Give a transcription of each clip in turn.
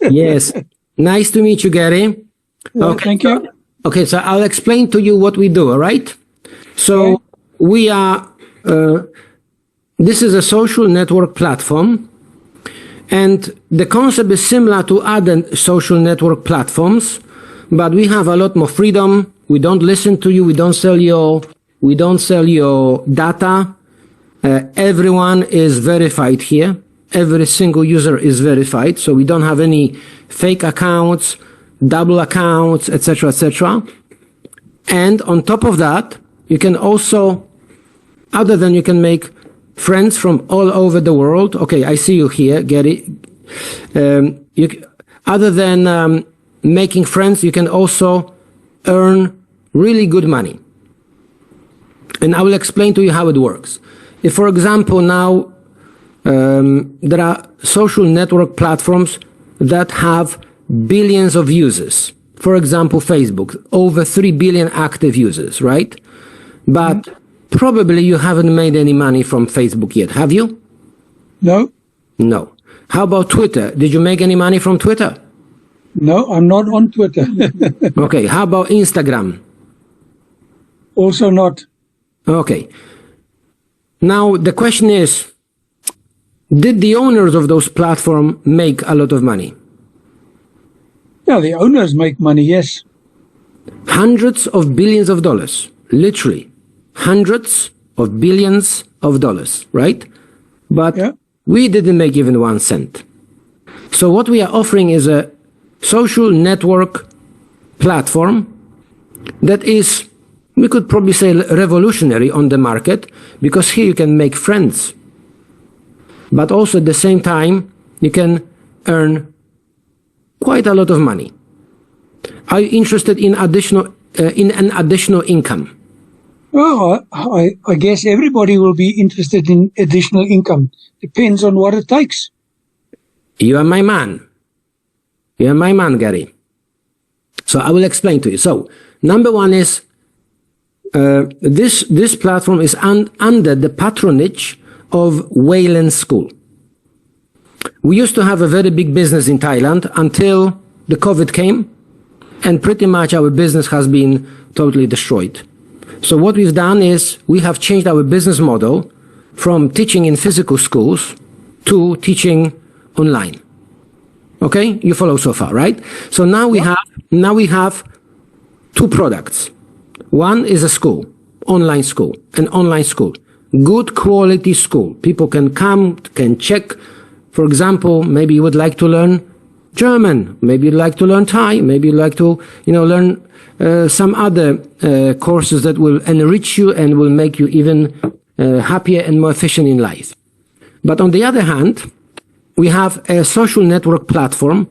Yes. Nice to meet you, Gary. Okay. Thank you. Okay, so I'll explain to you what we do, all right? So we are, this is a social network platform, and the concept is similar to other social network platforms, but we have a lot more freedom. We don't listen to you. We don't sell your data. Everyone is verified here. Every single user is verified, so we don't have any fake accounts, double accounts, etc., etc. And on top of that, you can also, other than you can make friends from all over the world. Okay, I see you here, Gary. Other than making friends, you can also earn really good money. And I will explain to you how it works. If, for example, now there are social network platforms that have billions of users. For example, Facebook, over 3 billion active users, right? But probably you haven't made any money from Facebook yet, have you? No. No. How about Twitter? Did you make any money from Twitter? No, I'm not on Twitter. Okay. How about Instagram? Also not. Okay. Now, the question is, did the owners of those platforms make a lot of money? Yeah, the owners make money, yes. Hundreds of billions of dollars. Literally. Hundreds of billions of dollars, right? But we didn't make even 1 cent. So what we are offering is a social network platform that is, we could probably say, revolutionary on the market, because here you can make friends. But also at the same time, you can earn quite a lot of money. Are you interested in an additional income? Well, I guess everybody will be interested in additional income. Depends on what it takes. You are my man. You are my man, Gary. So I will explain to you. So number one is this platform is under the patronage of Wayland School. We used to have a very big business in Thailand until the COVID came, and pretty much our business has been totally destroyed. So what we've done is we have changed our business model from teaching in physical schools to teaching online. Okay, you follow so far, right? So now we have 2 products. One is a school, online school, an online school, good quality school. People can come, can check. For example, maybe you would like to learn German, maybe you'd like to learn Thai, maybe you'd like to, learn some other courses that will enrich you and will make you even happier and more efficient in life. But on the other hand, we have a social network platform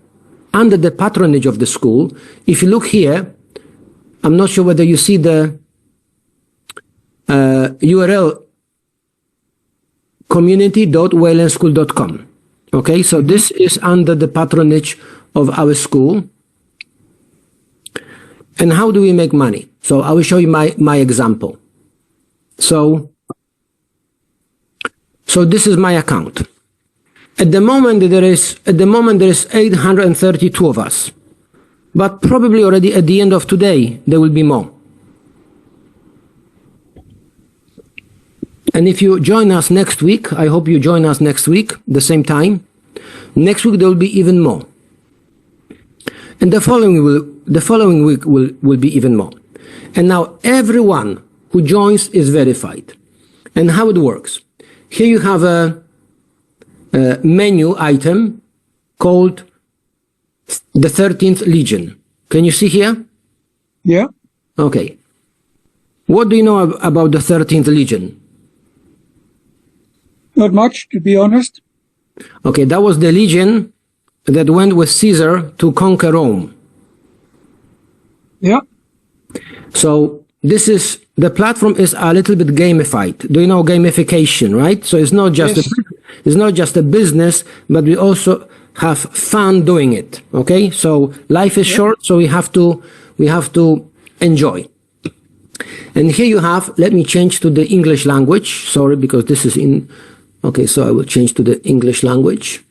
under the patronage of the school. If you look here, I'm not sure whether you see the URL community.waylandschool.com. Okay, so this is under the patronage of our school. And how do we make money? So I will show you my example. So this is my account. At the moment there is 832 of us, but probably already at the end of today there will be more. And if you join us next week, I hope you join us next week, the same time. Next week there will be even more. And the following week will be even more. And now everyone who joins is verified. And how it works. Here you have a menu item called the 13th Legion. Can you see here? Yeah. Okay. What do you know about the 13th Legion? Not much, to be honest. Okay, that was the legion that went with Caesar to conquer Rome. Yeah. So the platform is a little bit gamified. Do you know gamification, right? So it's not just a business, but we also have fun doing it. Okay, so life is short, so we have to enjoy. And here you have. Let me change to the English language. Sorry, because this is in. Okay, so I will change to the English language.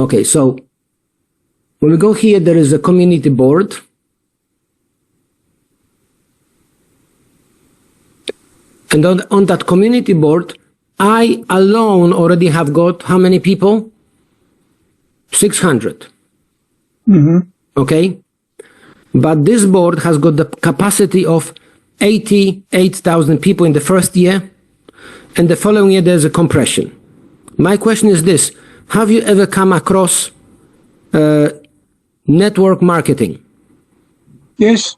Okay, so when we go here, there is a community board. And on that community board, I alone already have got how many people? 600. Okay? But this board has got the capacity of 88,000 people in the first year, and the following year there's a compression. My question is this: have you ever come across network marketing? Yes.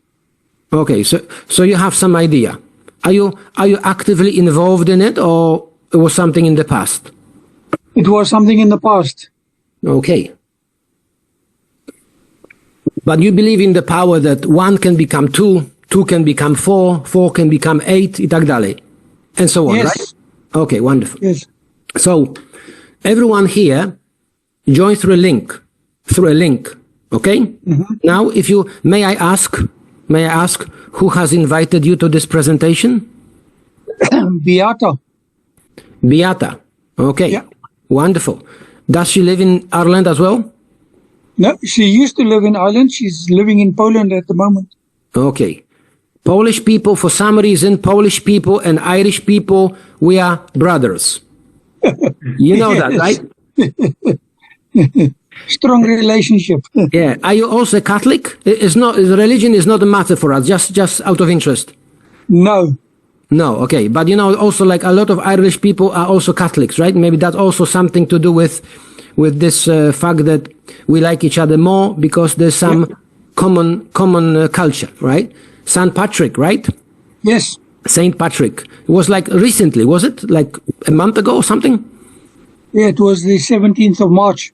Okay, so you have some idea. Are you actively involved in it, or it was something in the past? It was something in the past. Okay. But you believe in the power that 1 can become 2, 2 can become 4, 4 can become 8, i tak dalej, and so on, Yes. right? Okay, wonderful. Yes. So everyone here join through a link, okay? Now, may I ask who has invited you to this presentation? Beata. Beata. Okay. Yeah. Wonderful. Does she live in Ireland as well? No, she used to live in Ireland. She's living in Poland at the moment. Okay. Polish people, for some reason, Polish people and Irish people, we are brothers. You know that, right? Strong relationship. Yeah. Are you also Catholic? Religion is not a matter for us, just out of interest. No. No, okay. But also like a lot of Irish people are also Catholics, right? Maybe that's also something to do with this fact that we like each other more because there's some common culture, right? St. Patrick, right? Yes. St. Patrick. It was like recently, was it? Like a month ago or something? Yeah, it was the 17th of March.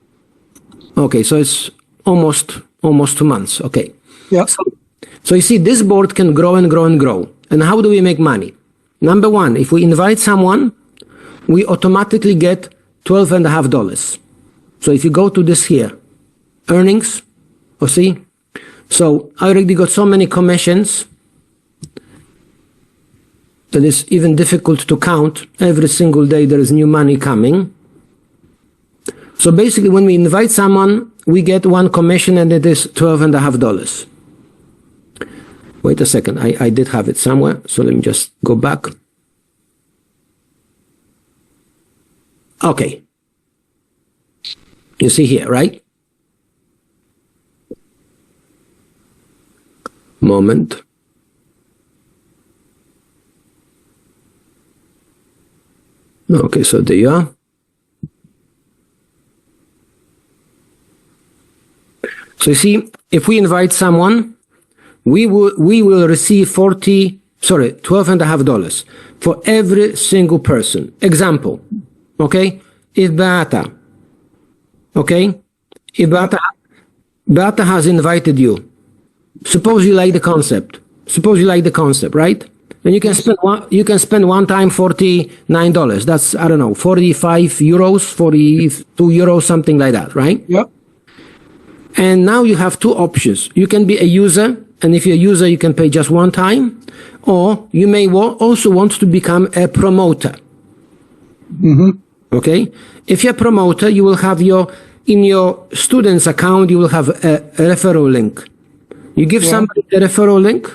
Okay, so it's almost 2 months. Okay. Yeah. So you see, this board can grow and grow and grow. And how do we make money? Number one, if we invite someone, we automatically get $12.50. So if you go to this here, earnings, see? So I already got so many commissions that it's even difficult to count. Every single day there is new money coming. So basically when we invite someone, we get one commission and it is $12.50. Wait a second, I did have it somewhere, so let me just go back. Okay. You see here, right? Moment. Okay, so there you are. So you see, if we invite someone, we will receive $12.50 for every single person. Example, okay? If Beata, okay? If Beata has invited you, suppose you like the concept. Right? And you can spend one time $49. That's, I don't know, 45 euros, 42 euros, something like that, right? Yep. And now you have two options. You can be a user, and if you're a user, you can pay just one time, or you may also want to become a promoter. Okay? If you're a promoter, you will have in your student's account, you will have a referral link. You give somebody a referral link.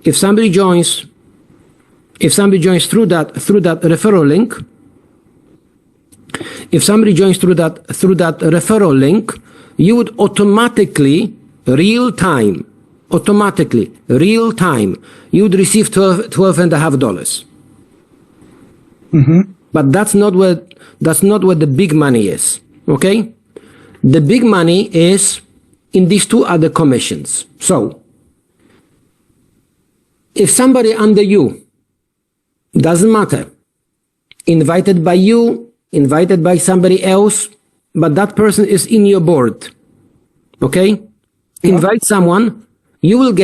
If somebody joins through that referral link, you would automatically, real time, you would receive $12.50. But that's not where the big money is. Okay? The big money is in these two other commissions. So, if somebody under you, doesn't matter, invited by you, invited by somebody else, but that person is in your board, okay? Invite someone, you will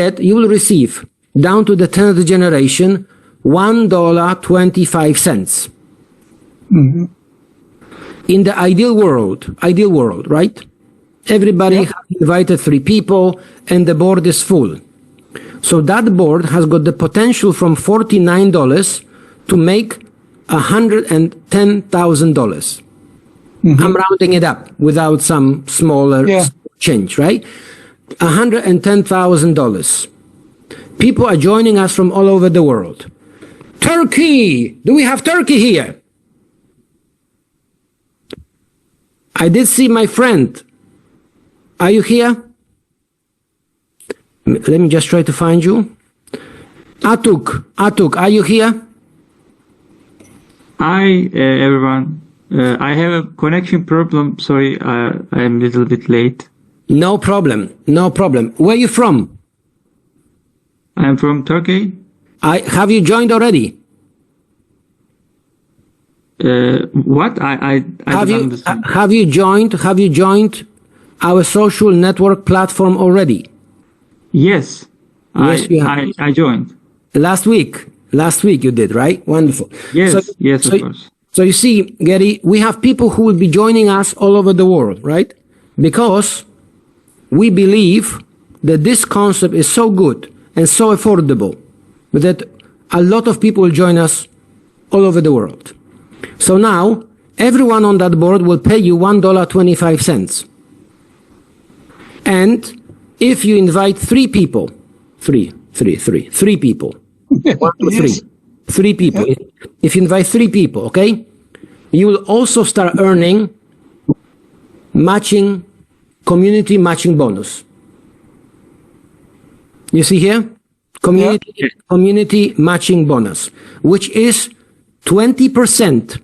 receive, down to the 10th generation, $1.25. In the ideal world, right? Everybody has invited 3 people and the board is full. So that board has got the potential from $49 to make $110,000. I'm rounding it up without some smaller change, right? $110,000. People are joining us from all over the world. Turkey! Do we have Turkey here? I did see my friend. Are you here? Let me just try to find you. Atuk, are you here? Hi, everyone. I have a connection problem. Sorry, I'm a little bit late. No problem. Where are you from? I'm from Turkey. Have you joined already? What? I don't understand. Have you joined our social network platform already? Yes. Yes, you have. I joined. Last week you did, right? Wonderful. Yes, of course. So you see, Gary, we have people who will be joining us all over the world, right? Because we believe that this concept is so good and so affordable that a lot of people will join us all over the world. So now, everyone on that board will pay you $1.25. And if you invite three people, three people, one, two, three people. If you invite three people, okay, you will also start earning community matching bonus. You see here? Community matching bonus, which is 20%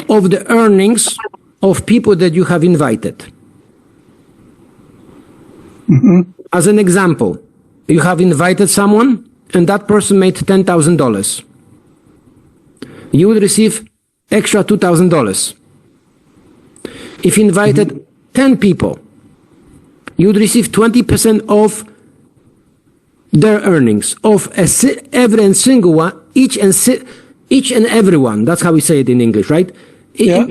of the earnings of people that you have invited. As an example, you have invited someone and that person made $10,000. You will receive extra $2,000. If you invited 10 people, you would receive 20% of their earnings of every and single one, each and every one. That's how we say it in English, right? Yeah.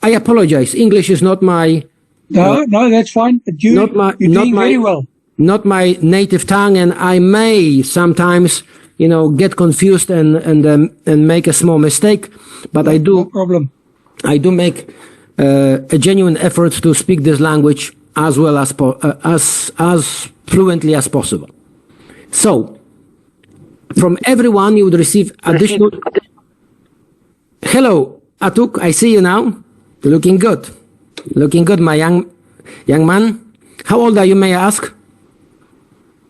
I apologize. English is not my. No, that's fine. But you're doing very well. Not my native tongue, and I may sometimes, get confused and make a small mistake. But I do. No problem. I do make a genuine effort to speak this language as well as fluently as possible. So, from everyone, you would receive additional. Hello, Atuk. I see you now. Looking good, my young man. How old are you, may I ask?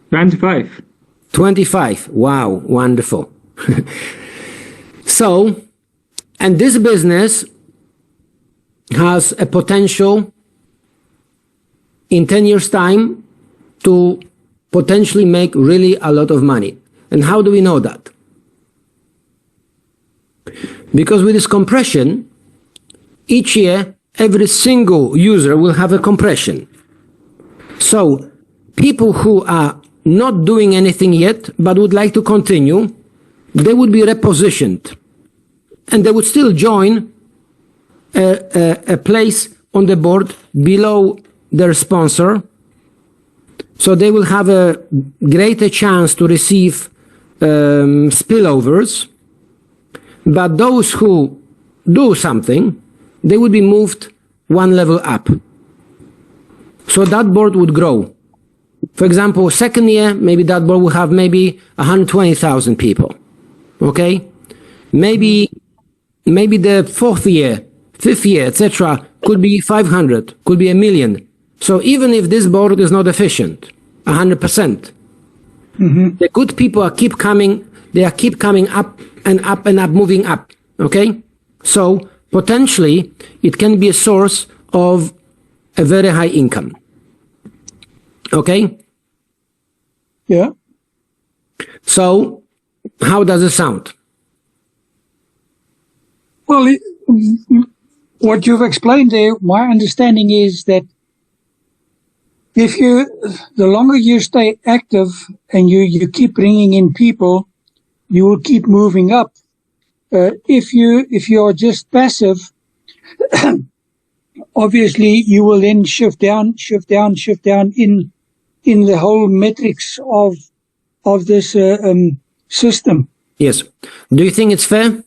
25. 25. Wow, wonderful. So, and this business has a potential in 10 years' time to potentially make really a lot of money. And how do we know that? Because with this compression, each year, every single user will have a compression. So, people who are not doing anything yet, but would like to continue, they would be repositioned. And they would still join a place on the board below their sponsor. So they will have a greater chance to receive spillovers. But those who do something, they would be moved one level up. So that board would grow. For example, second year, maybe that board will have maybe 120,000 people. Okay? Maybe the fourth year, fifth year, etc., could be 500, could be 1 million. So even if this board is not efficient, 100%, the good people keep coming up and up and up, moving up. Okay? So potentially, it can be a source of a very high income. Okay? Yeah. So, how does it sound? Well, what you've explained there, my understanding is that the longer you stay active and you keep bringing in people, you will keep moving up. If you are just passive, obviously you will then shift down in the whole metrics of this system. Yes. Do you think it's fair?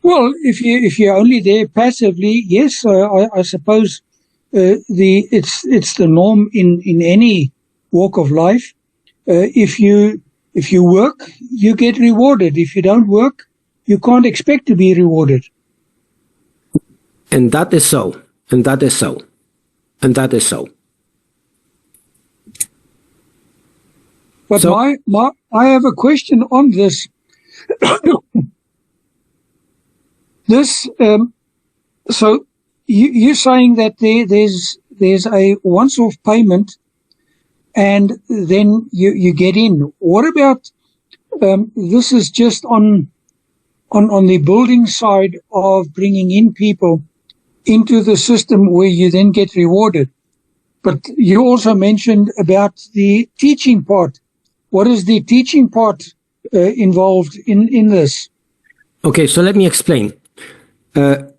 Well, if you're only there passively, yes, I suppose it's the norm in any walk of life. If you work, you get rewarded. If you don't work, you can't expect to be rewarded. And that is so. And that is so. And that is so. But So- I have a question on this. So you're saying that there's a once-off payment, and then you get in. What about this is just on the building side of bringing in people into the system where you then get rewarded. But you also mentioned about the teaching part. What is the teaching part involved in this? Okay, so let me explain.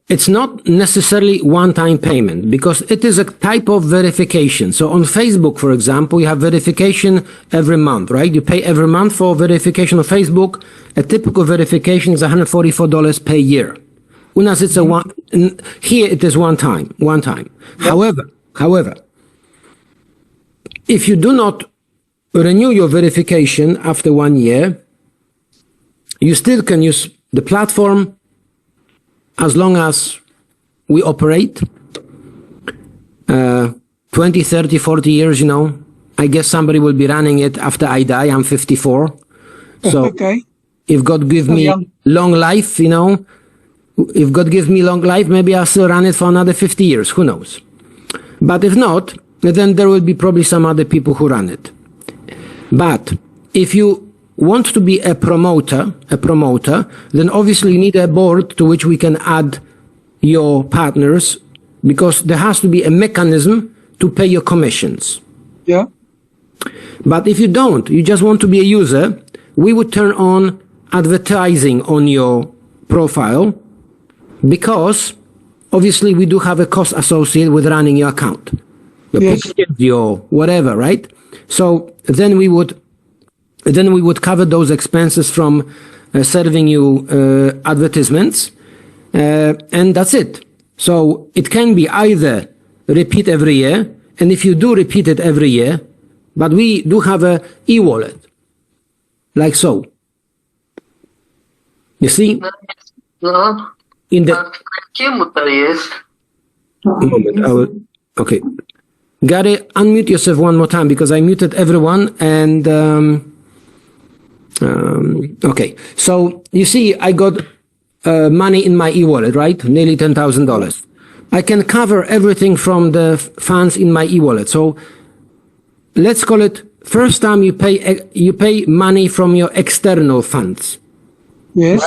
It's not necessarily one-time payment because it is a type of verification. So on Facebook, for example, you have verification every month, right? You pay every month for verification of Facebook. A typical verification is $144 per year. Unas it's a one, here it is one time. Yep. However, if you do not renew your verification after 1 year, you still can use the platform as long as we operate 20, 30, 40 years, you know. I guess somebody will be running it after I die. I'm 54. So Okay. if God give me young. long life, you know, if God gives me long life, maybe I'll still run it for another 50 years. Who knows? But if not, then there will be probably some other people who run it. But if you want to be a promoter, then obviously you need a board to which we can add your partners, because there has to be a mechanism to pay your commissions. Yeah. But if you don't, you just want to be a user, we would turn on advertising on your profile, because obviously we do have a cost associated with running your account. Your Yes. pictures, your whatever, right? So then we would cover those expenses from serving you advertisements, and that's it. So it can be either repeat every year, and if you do repeat it every year, but we do have a e-wallet, like so. You see, No. in the Каким это есть? moment, I will, okay. Gary, unmute yourself one more time because I muted everyone, and okay. So you see, I got money in my e-wallet, right? Nearly $10,000. I can cover everything from the funds in my e-wallet. So let's call it first time you pay money from your external funds. Yes.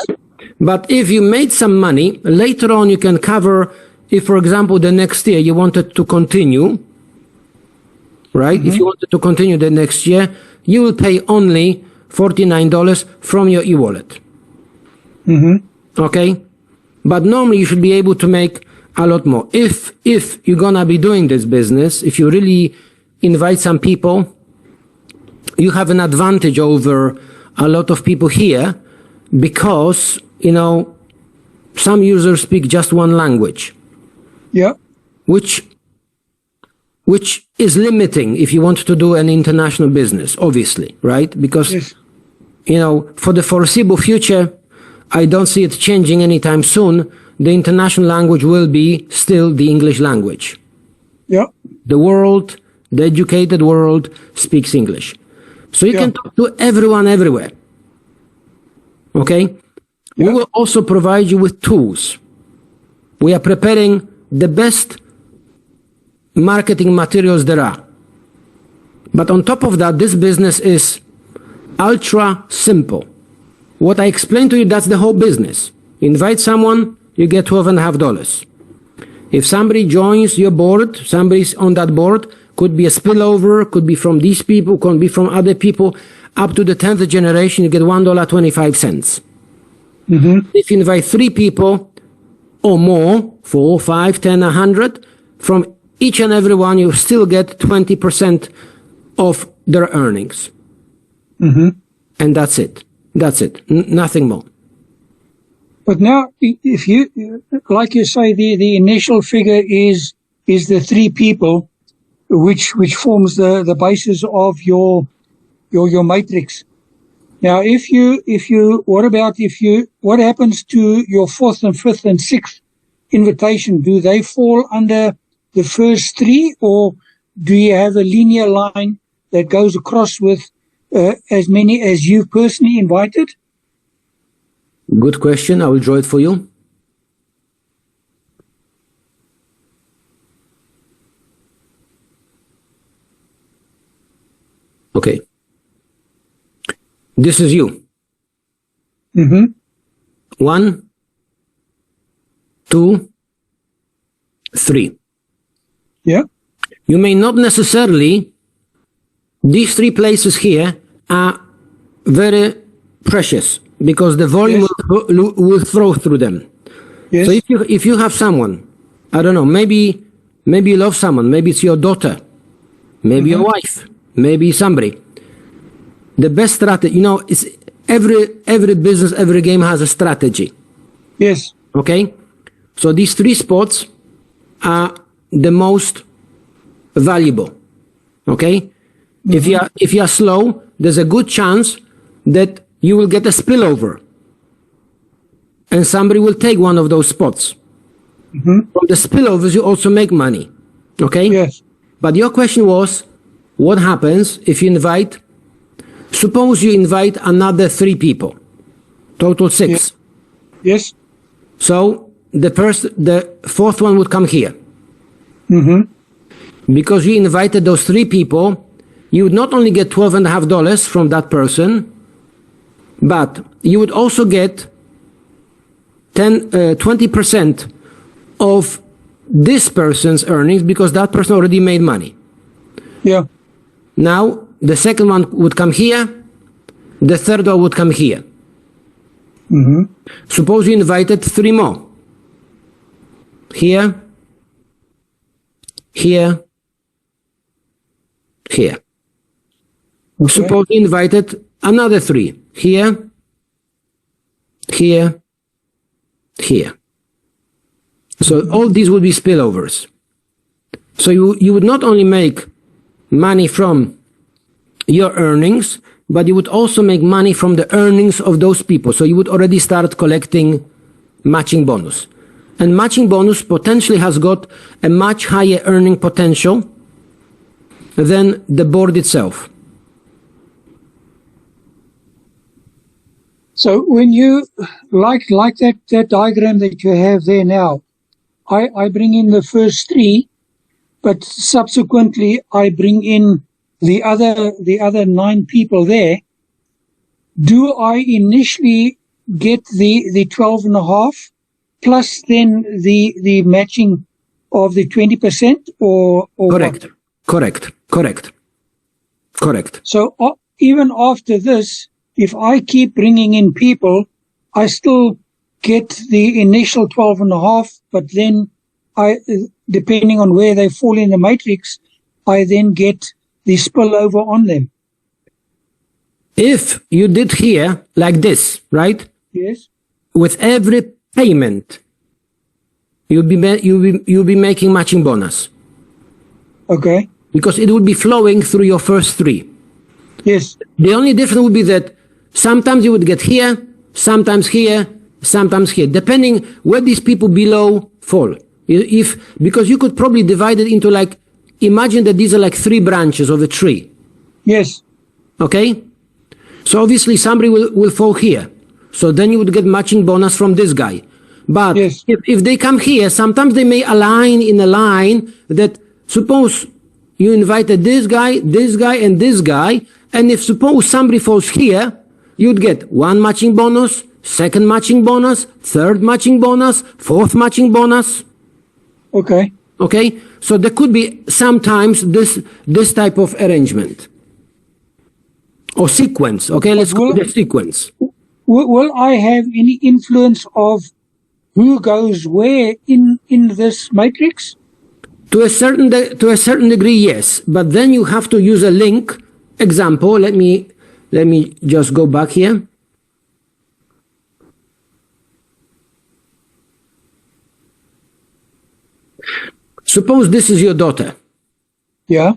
But if you made some money, later on you can cover, if for example the next year you wanted to continue, right? If you wanted to continue the next year, you will pay only $49 from your e-wallet. Okay? But normally you should be able to make a lot more. If you're gonna be doing this business, if you really invite some people, you have an advantage over a lot of people here, because, you know, some users speak just one language, Yeah. which is limiting if you want to do an international business, obviously, right? Because, Yes. you know, for the foreseeable future, I don't see it changing anytime soon. The international language will be still the English language. Yeah. The world, the educated world, speaks English. So you can talk to everyone everywhere. Okay? We Yeah. will also provide you with tools. We are preparing the best marketing materials there are. But on top of that, this business is ultra simple. What I explained to you, that's the whole business. Invite someone, you get $12.50. If somebody joins your board, somebody's on that board, could be a spillover, could be from these people, could be from other people, up to the 10th generation, you get $1.25. If you invite 3 people or more, 4, 5, 10, 100, from each and every one, you still get 20% of their earnings. And that's it. That's it. Nothing more. But now, if you, like you say, the initial figure is the 3 people, which forms the basis of your matrix. Now, what happens to your 4th and 5th and 6th invitation? Do they fall under the first 3, or do you have a linear line that goes across with as many as you personally invited? Good question. I will draw it for you. Okay. This is you. 1, 2, 3. Yeah. You may not necessarily, these 3 places here are very precious because the volume will flow through them. Yes. So if you have someone, I don't know, maybe you love someone, maybe it's your daughter, maybe your wife, maybe somebody. The best strategy, it's every business, every game has a strategy. Yes. Okay? So these 3 spots are the most valuable. Okay? If you are slow, there's a good chance that you will get a spillover. And somebody will take one of those spots. From the spillovers, you also make money. Okay? Yes. But your question was, what happens if you suppose you invite another 3 people, total 6. Yes. So the 4th one would come here. Because you invited those 3 people, you would not only get $12.50 from that person, but you would also get 20% of this person's earnings because that person already made money. Yeah. Now, the second one would come here, the third one would come here. Suppose you invited 3 more. Here, here, here. Okay. Suppose you invited another 3. Here, here, here. So all these would be spillovers. So you would not only make money from your earnings, but you would also make money from the earnings of those people. So you would already start collecting matching bonus. And matching bonus potentially has got a much higher earning potential than the board itself. So when you, like that diagram that you have there now, I bring in the first 3, but subsequently I bring in the other 9 people there. Do I initially get the 12.5 plus then the matching of the 20% or Correct. So even after this, if I keep bringing in people, I still get the initial 12.5, but then depending on where they fall in the matrix, I then get the spillover on them. If you did here like this, right? Yes. With every payment, you'll be making matching bonus. Okay. Because it would be flowing through your first 3. Yes. The only difference would be that sometimes you would get here, sometimes here, sometimes here, depending where these people below fall. Because you could probably divide it into imagine that these are like 3 branches of a tree. Yes. Okay? So obviously somebody will fall here. So then you would get matching bonus from this guy. But yes. if they come here, sometimes they may align in a line that suppose you invited this guy, and this guy, and if suppose somebody falls here, you'd get 1 matching bonus, 2nd matching bonus, 3rd matching bonus, 4th matching bonus. Okay. Okay? So there could be sometimes this type of arrangement. Or sequence. Okay, let's call it a sequence. Will I have any influence of who goes where in this matrix? To a certain degree, yes. But then you have to use a link. Example, let me just go back here. Suppose this is your daughter, Yeah.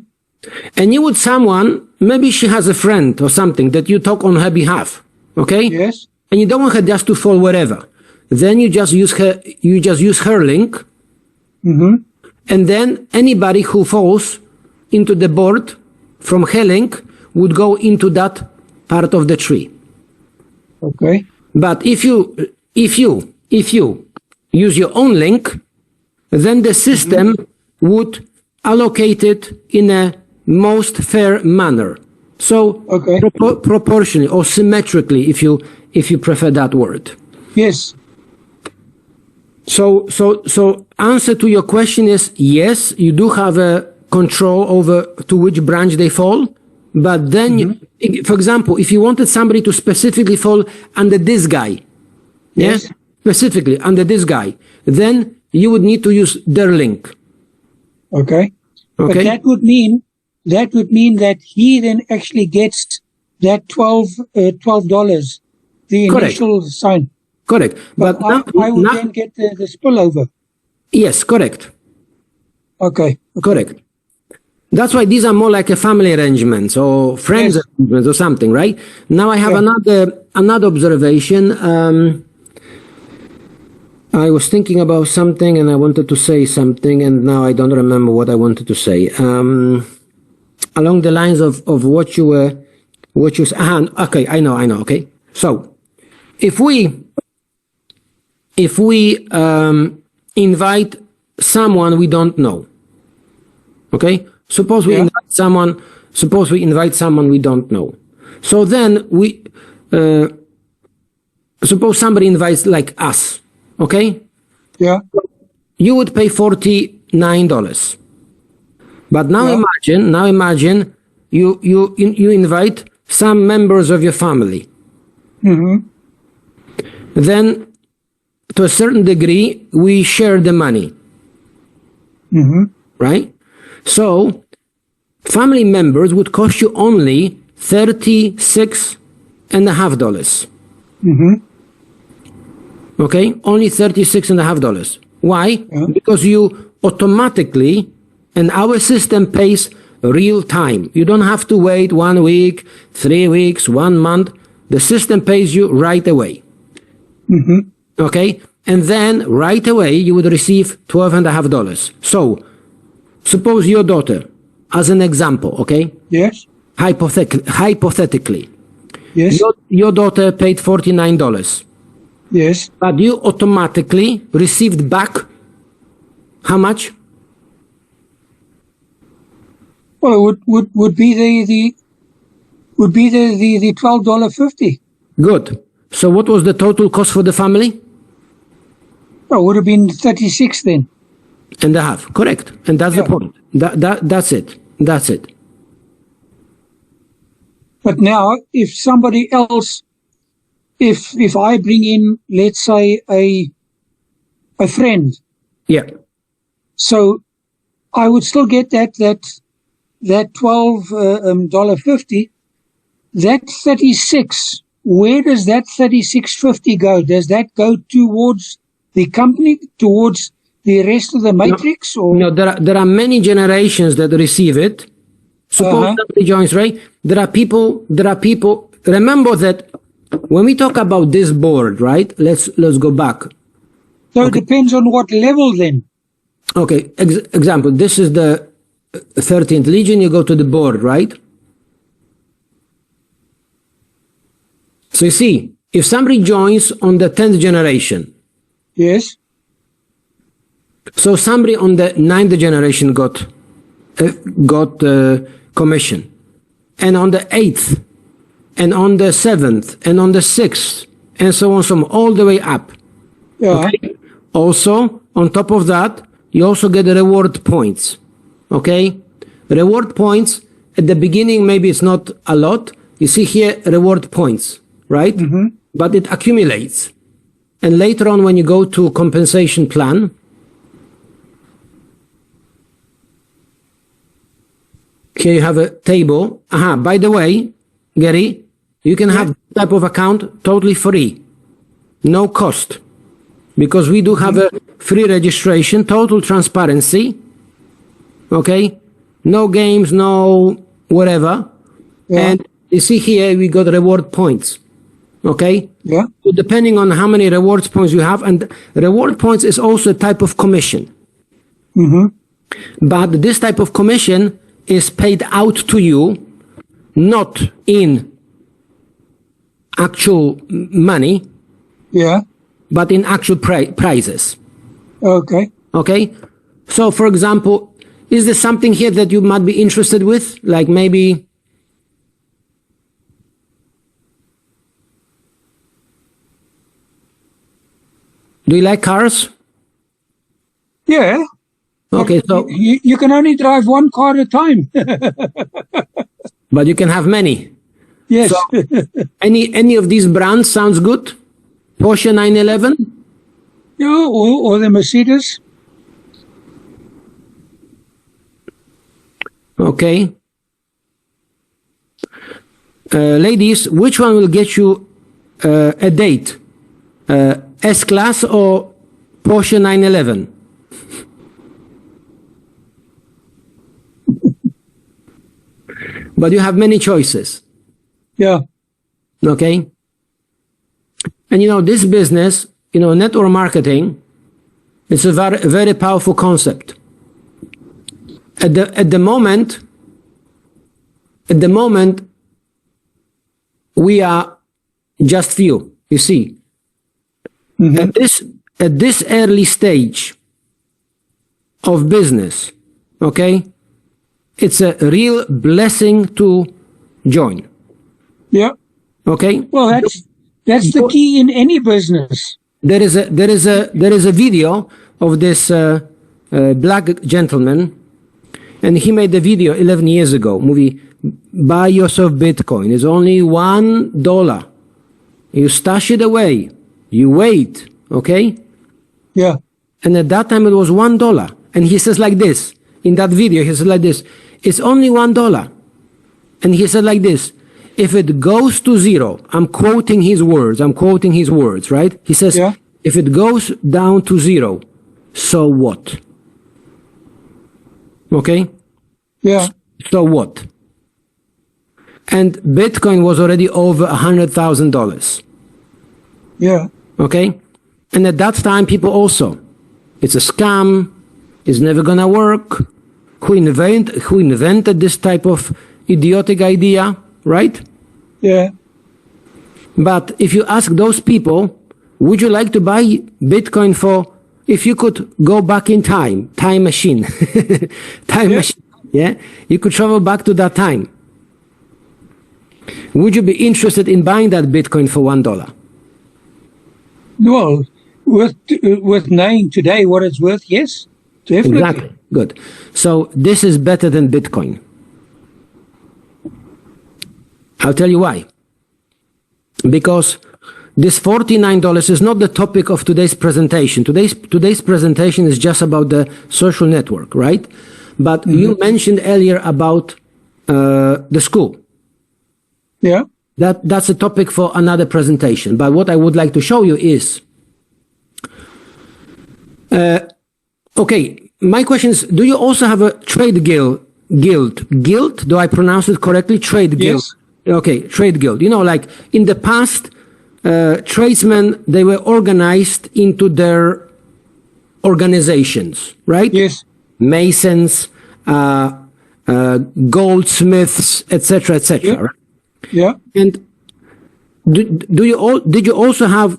and you with someone, maybe she has a friend or something that you talk on her behalf, okay? Yes. And you don't want her just to fall wherever. Then you just use her link, Mm-hmm. and then anybody who falls into the board from her link would go into that part of the tree. Okay. But if you use your own link, then the system would allocate it in a most fair manner. So Okay. proportionally or symmetrically, if you prefer that word. Yes. So answer to your question is yes, you do have a control over to which branch they fall. But then, for example, if you wanted somebody to specifically fall under this guy, Yes. specifically under this guy, then you would need to use their link. Okay. But Okay? that would mean that he then actually gets that $12, the Correct. initial sign. Correct. But I would then get the spillover. yes, correct. Okay. Correct. That's why these are more like a family arrangements or friends Yes. arrangements or something, right? Now I have another observation. I was thinking about something and I wanted to say something, and now I don't remember what I wanted to say. Along the lines of what you okay, I know, okay. So if we invite someone we don't know, okay? Suppose we invite someone we don't know. So then suppose somebody invites like us, okay? Yeah. You would pay $49. But now imagine you invite some members of your family. Mm-hmm. Then to a certain degree we share the money. Mm-hmm. Right? So, family members would cost you only $36.50. Mm-hmm. Okay? Only $36.50. Why? Yeah. Because you automatically, and our system pays real time. You don't have to wait 1 week, 3 weeks, 1 month. The system pays you right away. Mm-hmm. Okay? And then right away you would receive $12.50. So, suppose your daughter, as an example, okay? Yes. Hypothetically, Yes. your daughter paid $49, Yes. but you automatically received back how much? Well, it would be the $12.50. Good. So what was the total cost for the family? Well, it would have been 36 then. And a half. Correct. And that's the Yeah. point. That's it. That's it. But now, if somebody else, if I bring in, let's say, a friend, Yeah. so I would still get that $12.50. That 36. Where does that 36.50 go? Does that go towards the company, towards the rest of the matrix, or No, there are many generations that receive it. Suppose somebody joins, right? There are people. Remember that when we talk about this board, right? Let's go back. so it depends on what level then? Okay, example. This is the 13th Legion. You go to the board, right? So you see, if somebody joins on the 10th generation, Yes. so somebody on the 9th generation got commission, and on the 8th, and on the 7th, and on the 6th, and so on, all the way up. Yeah. Okay? Also, on top of that, you also get reward points. Okay? Reward points, at the beginning, maybe it's not a lot. You see here, reward points, right? Mm-hmm. But it accumulates. And later on, when you go to compensation plan, here you have a table. By the way, Gary, you can have this type of account totally free. No cost. Because we do have a free registration, total transparency, okay? No games, no whatever. Yeah. And you see here, we got reward points, okay? Yeah. So depending on how many rewards points you have, and reward points is also a type of commission. But this type of commission is paid out to you, not in actual money, Yeah. but in actual prizes. Okay. Okay? So, for example, is there something here that you might be interested with? Like maybe... Do you like cars? Yeah. Okay, so... You can only drive one car at a time. But you can have many. Yes. So, any of these brands sounds good? Porsche 911? Yeah, or the Mercedes. Okay. Ladies, which one will get you a date? S-Class or Porsche 911? But you have many choices. Yeah. Okay? And this business, network marketing, it's a very, very powerful concept. At the moment, we are just few, you see. At this early stage of business, okay, it's a real blessing to join. Yeah. Okay. Well, that's the key in any business. There is a video of this black gentleman, and he made the video 11 years ago. Movie, buy yourself Bitcoin. It's only $1. You stash it away. You wait. Okay. Yeah. And at that time it was $1. And he says like this in that video. He says like this. It's only $1. And he said like this. If it goes to zero, I'm quoting his words, right? He says, yeah. If it goes down to zero, so what? Okay? Yeah. So what? And Bitcoin was already over $100,000. Yeah. Okay? And at that time, people also, it's a scam, it's never gonna work. Who invented this type of idiotic idea, right? Yeah. But if you ask those people, would you like to buy Bitcoin for, if you could go back in time machine, machine, yeah? You could travel back to that time. Would you be interested in buying that Bitcoin for $1? Well, with knowing today what it's worth, yes, definitely. Exactly. Good. So this is better than Bitcoin. I'll tell you why. Because this $49 is not the topic of today's presentation. Today's presentation is just about the social network, right? But you mentioned earlier about the school. Yeah. That's a topic for another presentation. But what I would like to show you is, okay, my question is, do you also have a trade guild? Guild? Do I pronounce it correctly? Trade guild. Yes. Okay, trade guild. Like in the past, tradesmen, they were organized into their organizations, right? Yes. Masons, goldsmiths, etc., etc. Yeah. And did you also have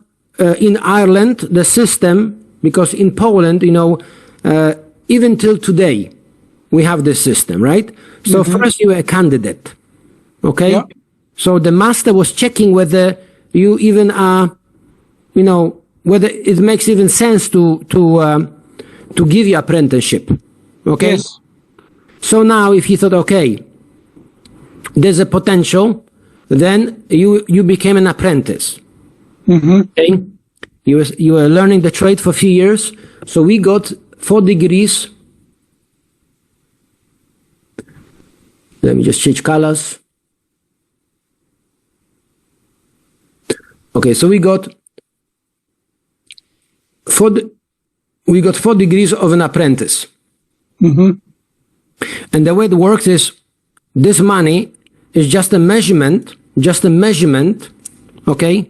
in Ireland the system? Because in Poland, even till today, we have this system, right? So first you were a candidate, okay? Yeah. So the master was checking whether you even are, whether it makes even sense to give you apprenticeship, okay? Yes. So now, if he thought, okay, there's a potential, then you became an apprentice. Okay? You were learning the trade for a few years. So we got 4 degrees. Let me just change colors. Okay, so we got we got 4 degrees of an apprentice. Mm-hmm. And the way it works is this money is just a measurement, okay,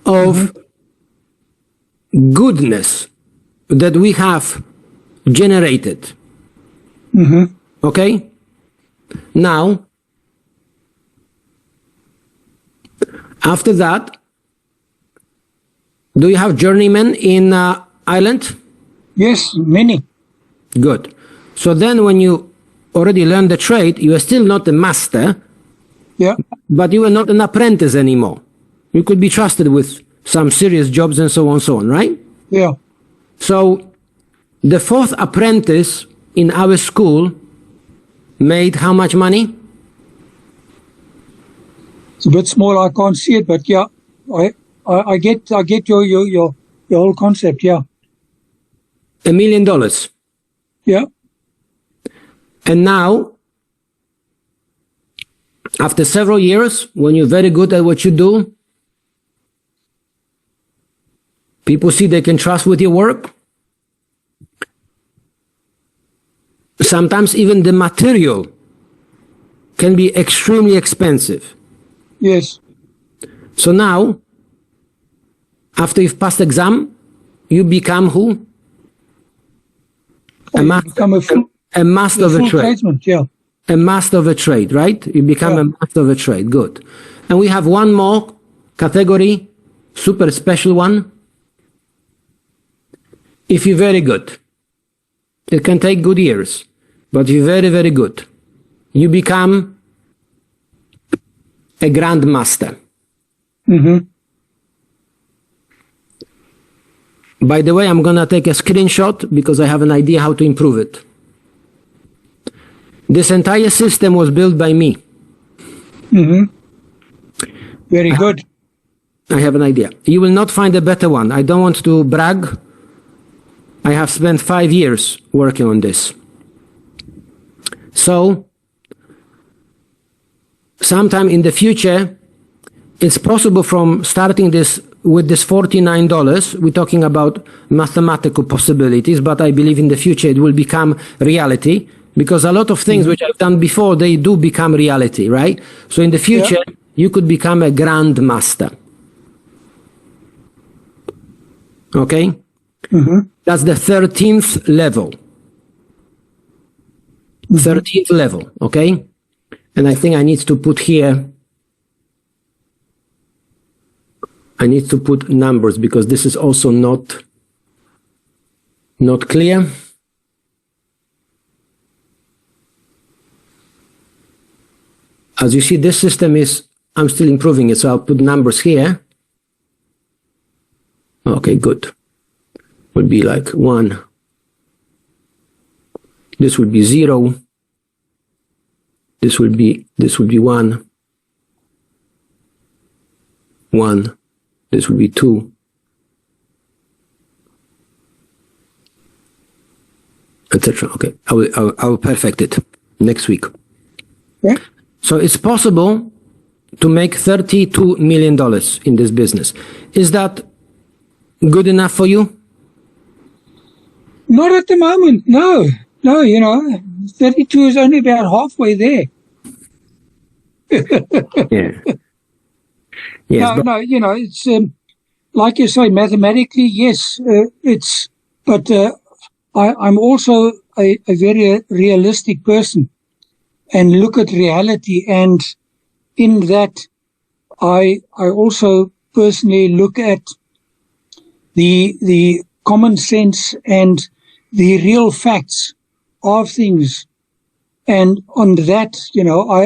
of goodness that we have generated. Mm-hmm. Okay? Now, after that, do you have journeymen in Ireland? Yes, many. Good. So then when you already learned the trade, you are still not a master, Yeah. but you are not an apprentice anymore. You could be trusted with some serious jobs and so on, right? Yeah. So the 4th apprentice in our school made how much money? It's a bit small. I can't see it, but yeah, I get your whole concept. Yeah. $1 million. Yeah. And now, after several years, when you're very good at what you do, people see they can trust with your work. Sometimes even the material can be extremely expensive. Yes. So now, after you've passed exam, you become who? A master, Become a master of a full trade. tradesman. Yeah. A master of a trade, right? You become Yeah. a master of a trade. Good. And we have one more category, super special one. If you're very good, it can take good years, but you're very, very good, you become a grandmaster. Mm-hmm. By the way, I'm going to take a screenshot because I have an idea how to improve it. This entire system was built by me. Mm-hmm. Very good. I have an idea. You will not find a better one. I don't want to brag. I have spent 5 years working on this. So, sometime in the future, it's possible from starting this with this $49, we're talking about mathematical possibilities, but I believe in the future it will become reality, because a lot of things which I've done before, they do become reality, right? So in the future, you could become a grandmaster. Okay? Mm-hmm. That's the 13th level. 13th level, okay? And I think I need to put here, I need to put numbers because this is also not clear. As you see, this system is, I'm still improving it, so I'll put numbers here. Okay, good. Would be like 1. This would be 0. This would be 1. 1. This would be 2. Etc. Okay, I will perfect it next week. Yeah. So it's possible to make $32 million in this business. Is that good enough for you? Not at the moment. No, 32 is only about halfway there. Yeah. Yes, No, it's like you say, mathematically, yes, but I'm also a very realistic person and look at reality, and in that, I also personally look at the common sense and the real facts of things, and on that,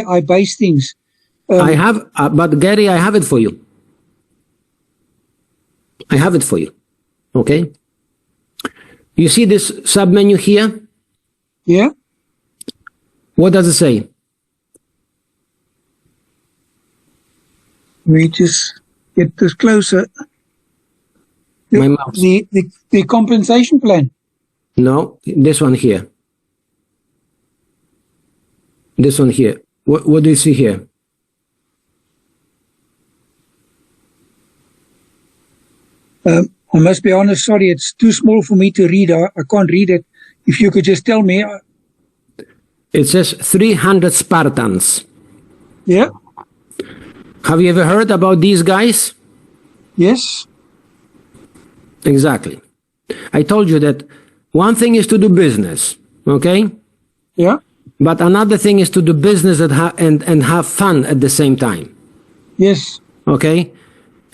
I base things. I have, but Gary, I have it for you. I have it for you. Okay? You see this submenu here? Yeah. What does it say? Let me just get this closer. My mouse. The compensation plan. No, this one here. This one here. What do you see here? I must be honest, sorry, it's too small for me to read. I can't read it. If you could just tell me. It says 300 Spartans. Yeah? Have you ever heard about these guys? Yes? Exactly. I told you that one thing is to do business, okay? Yeah? But another thing is to do business and have fun at the same time, Yes. okay?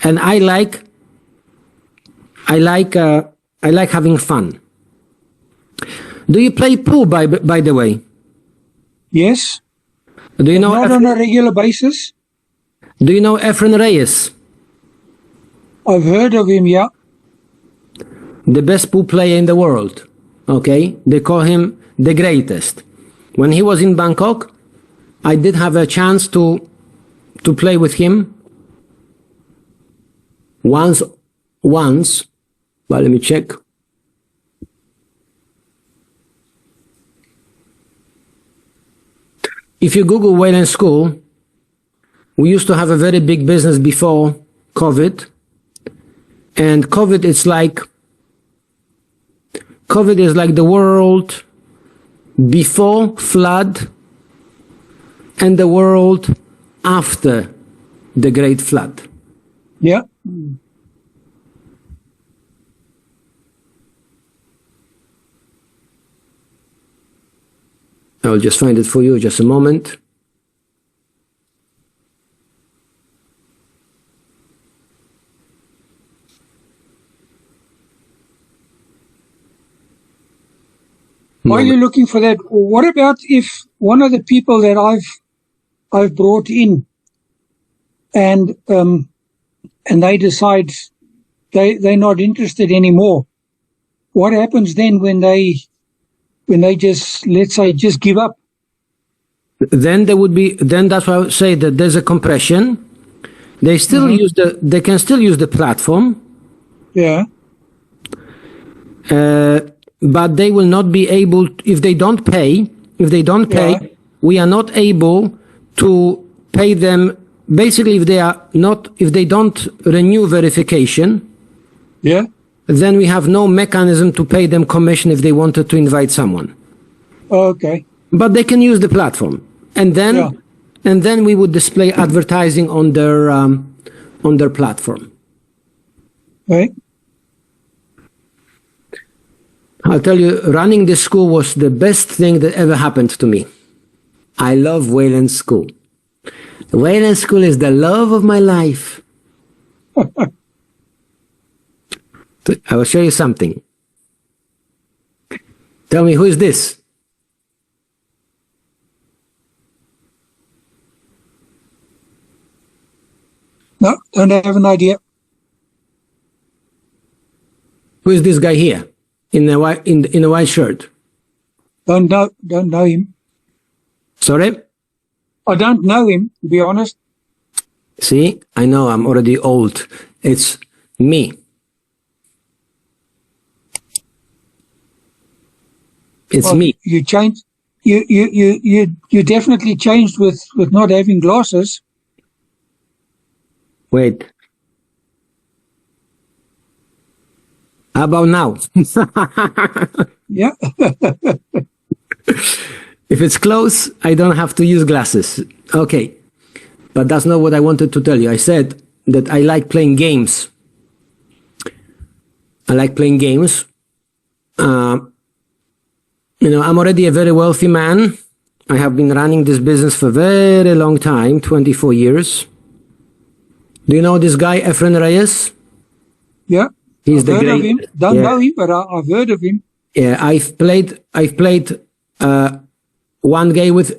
And I like having fun. Do you play pool, by the way? Yes? Do you know Not on a regular basis. Do you know Efren Reyes, I've heard of him, yeah. the best pool player in the world? Okay, they call him the greatest. When he was in Bangkok, I did have a chance to play with him once. But let me check. If you Google Wayland School, we used to have a very big business before COVID. And COVID is like the world before flood and the world after the great flood. Yeah. I'll just find it for you, just a moment. While you're looking for that, what about if one of the people that I've brought in and they decide they're not interested anymore? What happens then when they just, let's say, just give up? Then that's why I would say that there's a compression. They still they can still use the platform. Yeah. But they will not be able, if they don't pay, Yeah. we are not able to pay them. Basically, if they don't renew verification, Yeah. then we have no mechanism to pay them commission if they wanted to invite someone. Okay. But they can use the platform, and then we would display advertising on their platform. Right. I'll tell you, running this school was the best thing that ever happened to me. I love Wayland School. Wayland School is the love of my life. I will show you something. Tell me, who is this? No, don't have an idea. Who is this guy here in a white shirt? Don't know him. Sorry? I don't know him, to be honest. See, I know I'm already old. It's me. It's me. You changed. You definitely changed with not having glasses. Wait. How about now? Yeah. If it's close, I don't have to use glasses. Okay. But that's not what I wanted to tell you. I said that I like playing games. I like playing games. I'm already a very wealthy man. I have been running this business for a very long time, 24 years. Do you know this guy, Efren Reyes? Yeah. He's I've the heard great. of him. Don't know him, but I've heard of him. Yeah, I've played one game with.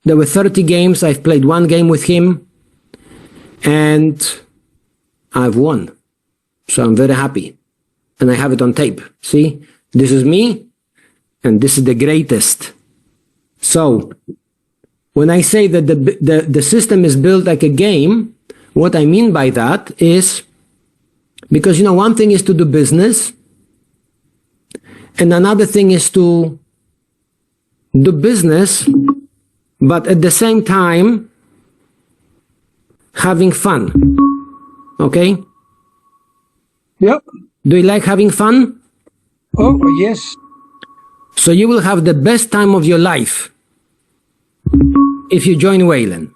There were 30 games. I've played one game with him, and I've won. So I'm very happy, and I have it on tape. See, this is me, and this is the greatest. So when I say that the system is built like a game, what I mean by that is, because one thing is to do business, and another thing is to do business, but at the same time having fun. Okay? Yep. Do you like having fun? Oh, yes. So you will have the best time of your life if you join Wayland.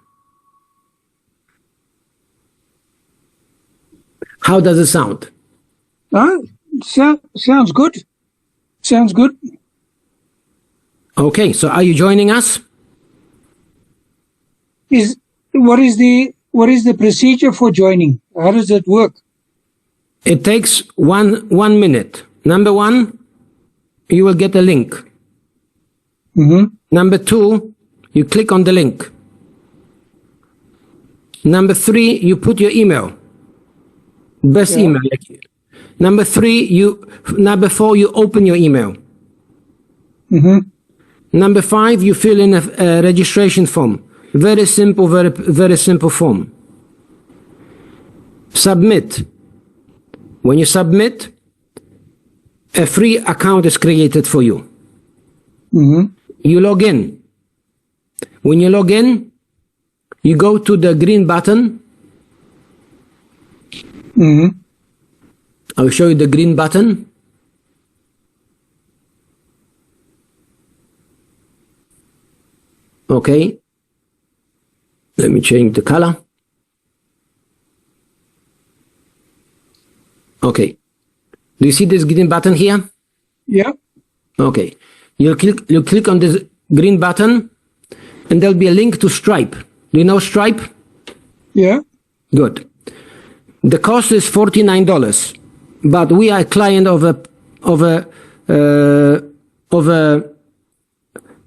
How does it sound? Sounds good. Sounds good. Okay, so are you joining us? What is the procedure for joining? How does it work? It takes one minute. Number one, you will get a link. Mm-hmm. Number two, you click on the link. Number three, you put your email. Best email. Number four, you open your email. Mm-hmm. Number five, you fill in a registration form. Very simple, very simple form. Submit. When you submit, a free account is created for you. Mm-hmm. You log in. When you log in, you go to the green button. Mm-hmm. I'll show you the green button. Okay. Let me change the color. Okay. Do you see this green button here? Yeah. Okay. You click on this green button and there'll be a link to Stripe. Do you know Stripe? Yeah. Good. The cost is $49, but we are a client of a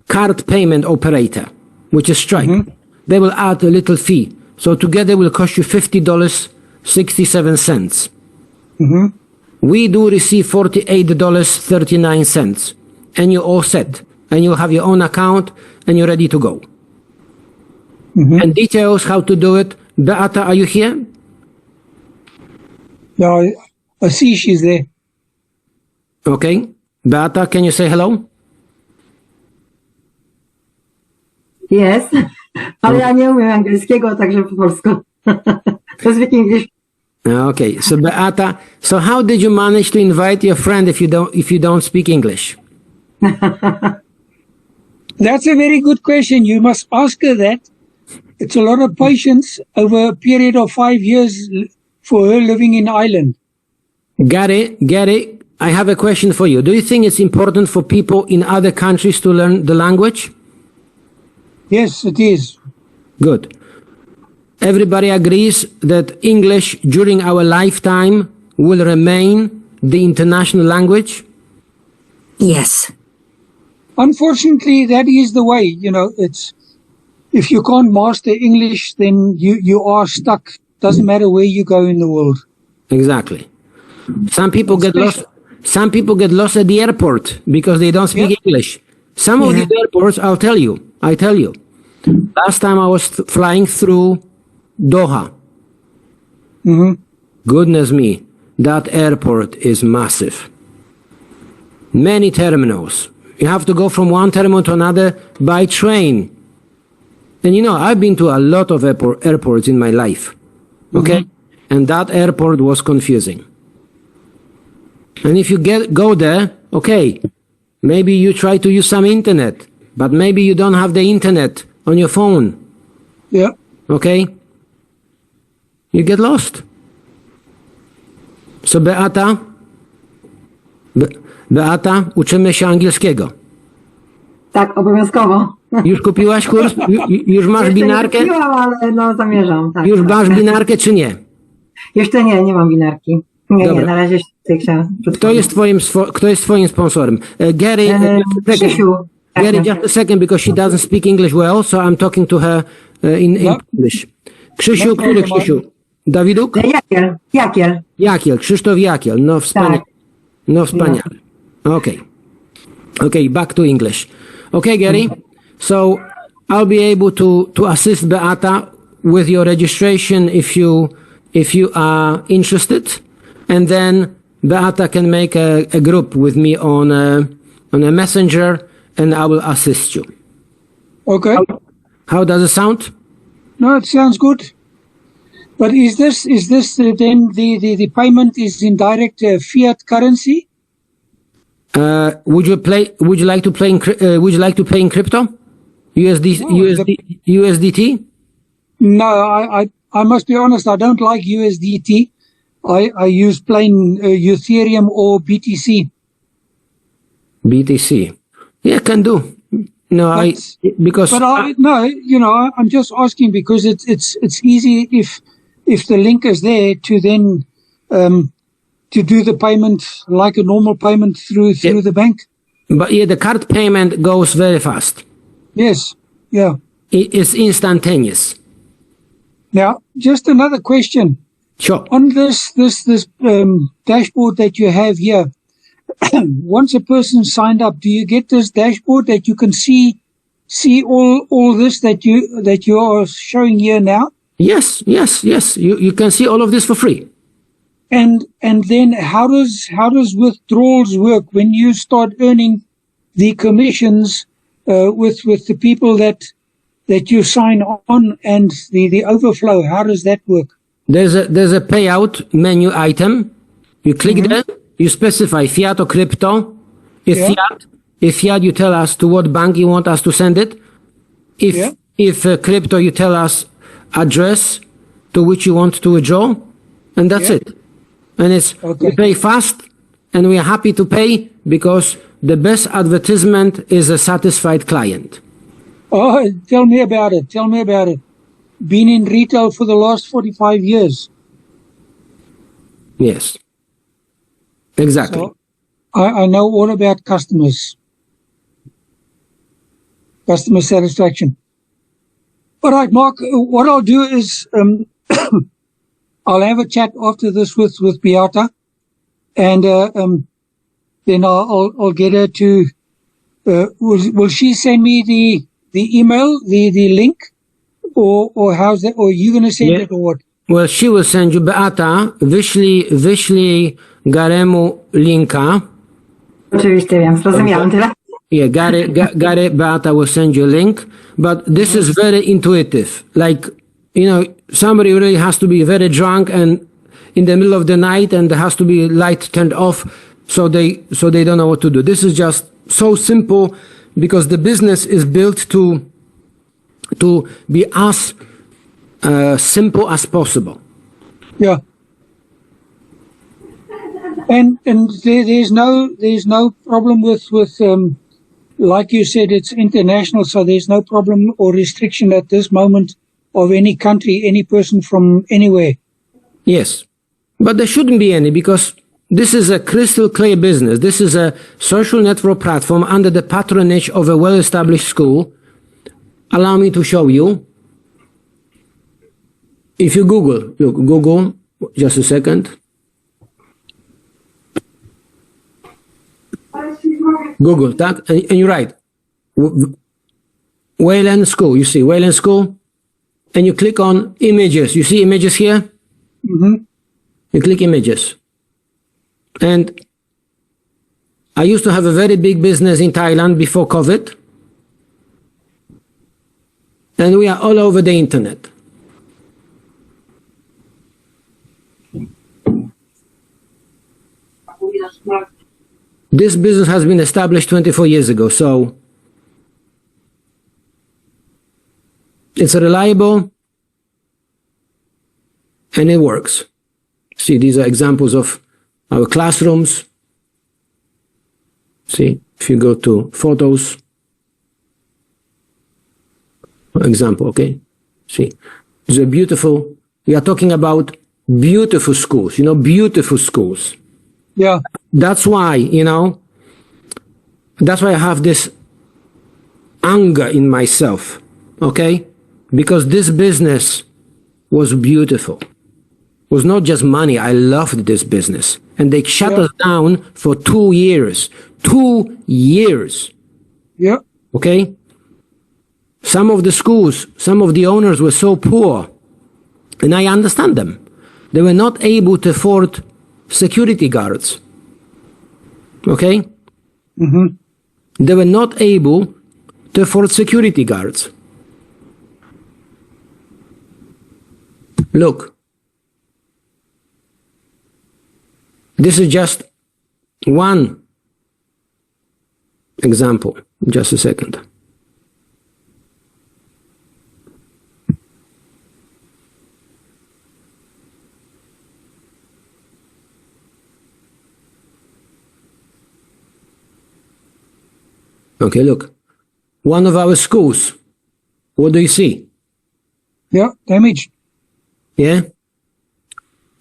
card payment operator, which is Stripe. Mm-hmm. They will add a little fee. So together will cost you $50.67. Mm-hmm. We do receive $48.39, and you're all set. And you'll have your own account, and you're ready to go. Mm-hmm. And details how to do it. Beata, are you here? Yeah, I see she's there. Okay. Beata, can you say hello? Yes, ale ja nie umiem angielskiego, także po polsku. To speak English. Okay. So Beata, so how did you manage to invite your friend if you don't speak English? That's a very good question. You must ask her that. It's a lot of patience over a period of 5 years for her living in Ireland. Gary, I have a question for you. Do you think it's important for people in other countries to learn the language? Yes, it is. Good. Everybody agrees that English during our lifetime will remain the international language? Yes. Unfortunately, that is the way. It's if you can't master English, then you are stuck. Doesn't matter where you go in the world. Exactly. Some people get lost. Some people get lost at the airport because they don't speak English. Some of these airports, I tell you. Last time I was flying through Doha. Mm-hmm. Goodness me, that airport is massive. Many terminals. You have to go from one terminal to another by train. And I've been to a lot of airports in my life. Okay? Mm-hmm. And that airport was confusing. And if you go there, okay, maybe you try to use some internet, but maybe you don't have the internet on your phone. Yeah. Okay? You get lost. So Beata, uczymy się angielskiego. Tak, obowiązkowo. Już kupiłaś kurs? Już masz binarkę? Nie kupiłam, ale zamierzam. Tak, już masz binarkę, czy nie? Jeszcze nie mam binarki. Nie, na razie się chciałam. Kto jest twoim sponsorem? Gary, Krzysiu. Gary, just a second, because she doesn't speak English well, so I'm talking to her in English. Krzysiu, który Krzysiu? Dawiduk? Jakiel, Krzysztof Jakiel. No wspaniale. Tak. No wspaniale. Okay, back to English. Okay, Gary, so I'll be able to assist Beata with your registration if you are interested, and then Beata can make a group with me on a messenger, and I will assist you. Okay. How does it sound? No, it sounds good. But is this then the payment is in direct fiat currency? Would you like to play in crypto? USDT? No, I must be honest. I don't like USDT. I use plain Ethereum or BTC. BTC. Yeah, can do. No, I'm just asking because it's easy if the link is there to then to do the payment like a normal payment through the bank. But yeah, the card payment goes very fast. Yes. Yeah. It's instantaneous. Now, just another question. Sure. On this dashboard that you have here, once a person signed up, do you get this dashboard that you can see all this that you are showing here now? Yes. You can see all of this for free. And then how does withdrawals work when you start earning the commissions with the people that you sign on and the overflow? How does that work? There's a payout menu item. You click there. You specify fiat or crypto. If fiat, you tell us to what bank you want us to send it. If crypto, you tell us address to which you want to withdraw, and that's it. And we pay fast, and we are happy to pay because the best advertisement is a satisfied client. Oh, tell me about it. Been in retail for the last 45 years. Yes. Exactly. So I know all about customer satisfaction. All right, Mark, what I'll do is I'll have a chat after this with Beata, and then I'll get her to. Will she send me the email, the link, or how's that? Or are you going to send it, or what? Well, she will send you, Beata, wyślij Garemu linka. Oczywiście wiem, zrozumiałam tyle. Yeah, Gary, Beata will send you a link, but this is very intuitive. Like, somebody really has to be very drunk and in the middle of the night, and there has to be light turned off, so they don't know what to do. This is just so simple because the business is built to be as simple as possible. Yeah. And there's no problem with like you said, it's international, so there's no problem or restriction at this moment of any country, any person from anywhere. Yes, but there shouldn't be any, because this is a crystal clear business. This is a social network platform under the patronage of a well-established school. Allow me to show you. If you Google, just a second. Google that, and you write Wayland School. You see Wayland School, and you click on images. You see images here? Mm-hmm. You click images. And I used to have a very big business in Thailand before COVID. And we are all over the internet. This business has been established 24 years ago, so it's reliable and it works. See, these are examples of our classrooms. See, if you go to photos, example, okay? See, these are beautiful. We are talking about beautiful schools, beautiful schools. Yeah. That's why, that's why I have this anger in myself, okay? Because this business was beautiful. It was not just money. I loved this business. And they shut us down for 2 years. 2 years. Yeah. Okay? Some of the schools, some of the owners were so poor, and I understand them. They were not able to afford security guards. Okay? Mm-hmm. They were not able to afford security guards. Look, This is just one example. Just a second. Okay, look. One of our schools. What do you see? Yeah, damage. Yeah?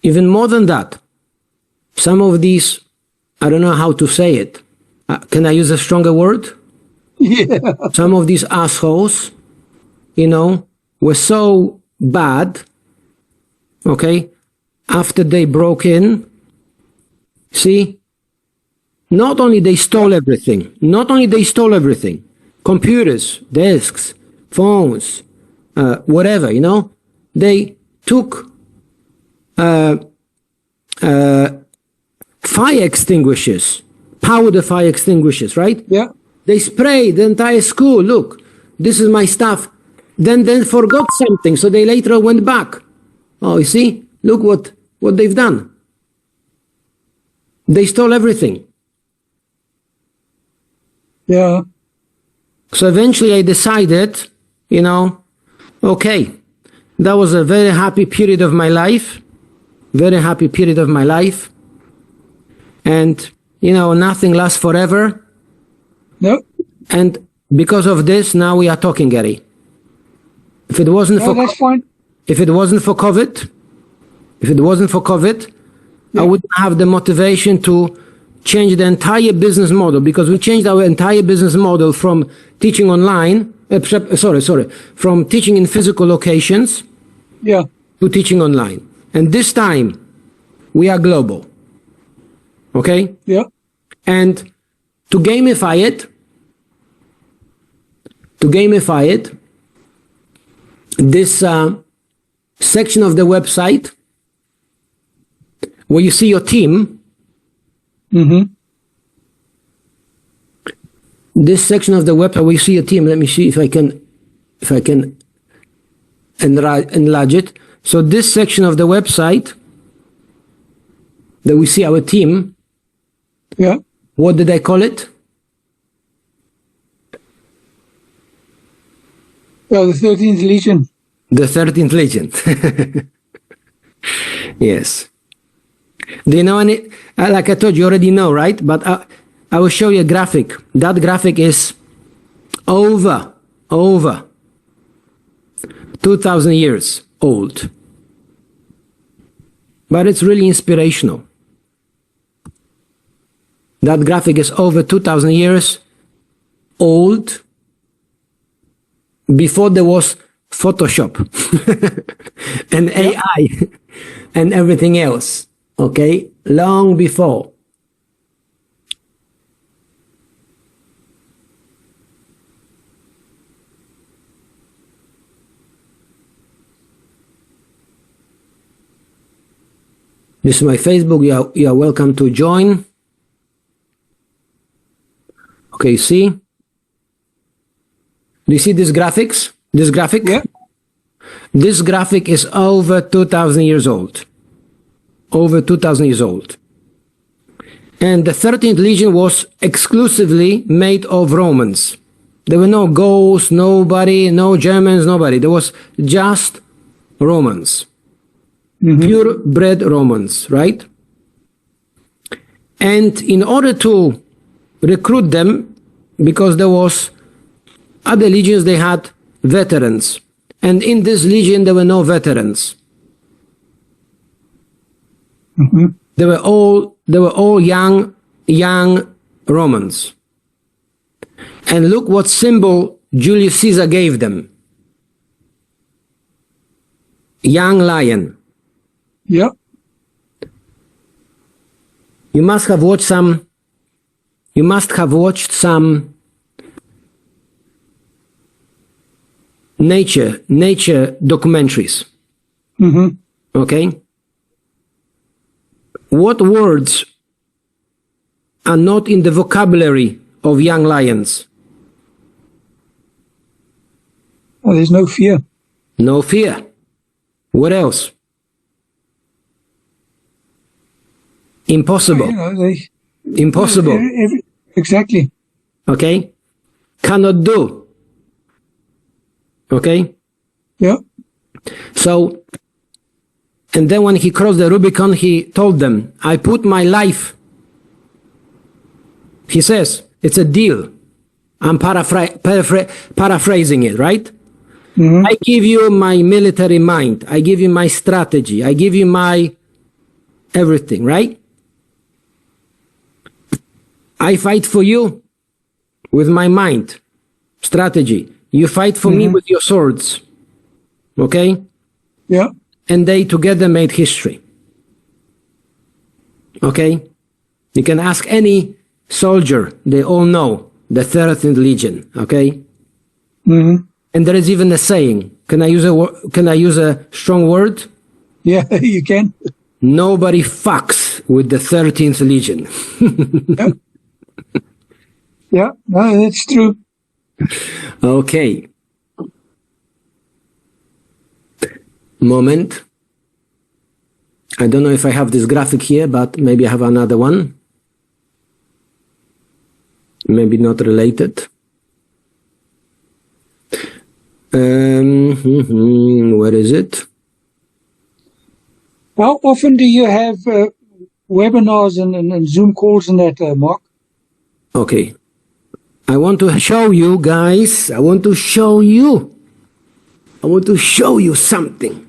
Even more than that. Some of these, I don't know how to say it. Can I use a stronger word? Yeah. Some of these assholes, were so bad, okay, after they broke in, see, not only they stole everything, computers, desks, phones, whatever, they took fire extinguishers, powder fire extinguishers, right? Yeah. They sprayed the entire school. Look, this is my stuff. Then forgot something, so they later went back. Oh, you see? Look what they've done. They stole everything. Yeah. So eventually I decided, okay, that was a very happy period of my life. Very happy period of my life. And, nothing lasts forever. No. And because of this, now we are talking, Gary. If it wasn't No, that's fine. if it wasn't for COVID, Yeah. I wouldn't have the motivation to change the entire business model, because we changed our entire business model from teaching online, from teaching in physical locations Yeah. to teaching online. And this time, we are global. Okay? Yeah. And to gamify it, this section of the website where you see your team, Mm-hmm. this section of the website where you see your team, let me see if I can enlarge it. So this section of the website that we see our team, Yeah. what did I call it? Yeah, the 13th Legion. The 13th Legion. Yes. Do you know any? Like I told you, already know, right? But I will show you a graphic. That graphic is over 2,000 years old. But it's really inspirational. That graphic is over 2,000 years old, before there was Photoshop and AI and everything else. Okay? Long before. This is my Facebook. You are welcome to join. Okay, see? Do you see these graphics? This graphic? Yeah. This graphic is over 2,000 years old. Over 2,000 years old. And the 13th Legion was exclusively made of Romans. There were no Gauls, nobody, no Germans, nobody. There was just Romans. Mm-hmm. Purebred Romans, right? And in order to recruit them, because there was other legions, they had veterans. And in this legion, there were no veterans. Mm-hmm. They were all young Romans. And look what symbol Julius Caesar gave them. Young lion. Yeah. You must have watched some nature documentaries. Mm-hmm. Okay? What words are not in the vocabulary of young lions? Oh, there's no fear. No fear. What else? Impossible. You know, they, Impossible. exactly. Okay? Cannot do. Okay? Yeah. So, and then when he crossed the Rubicon, he told them, I put my life. He says, it's a deal. I'm paraphrasing it, right? Mm-hmm. I give you my military mind. I give you my strategy. I give you my everything, right? I fight for you with my mind, strategy. You fight for me with your swords. Okay? Yeah. And they together made history. Okay? You can ask any soldier, they all know the 13th Legion. Okay? Mm-hmm. And there is even a saying. Can I use a strong word? Yeah, you can. Nobody fucks with the 13th Legion. Yeah. Yeah, no, that's true. Okay. Moment. I don't know if I have this graphic here, but maybe I have another one. Maybe not related. Where is it? How often do you have webinars and Zoom calls and that, Mark? Okay. I want to show you guys. I want to show you something.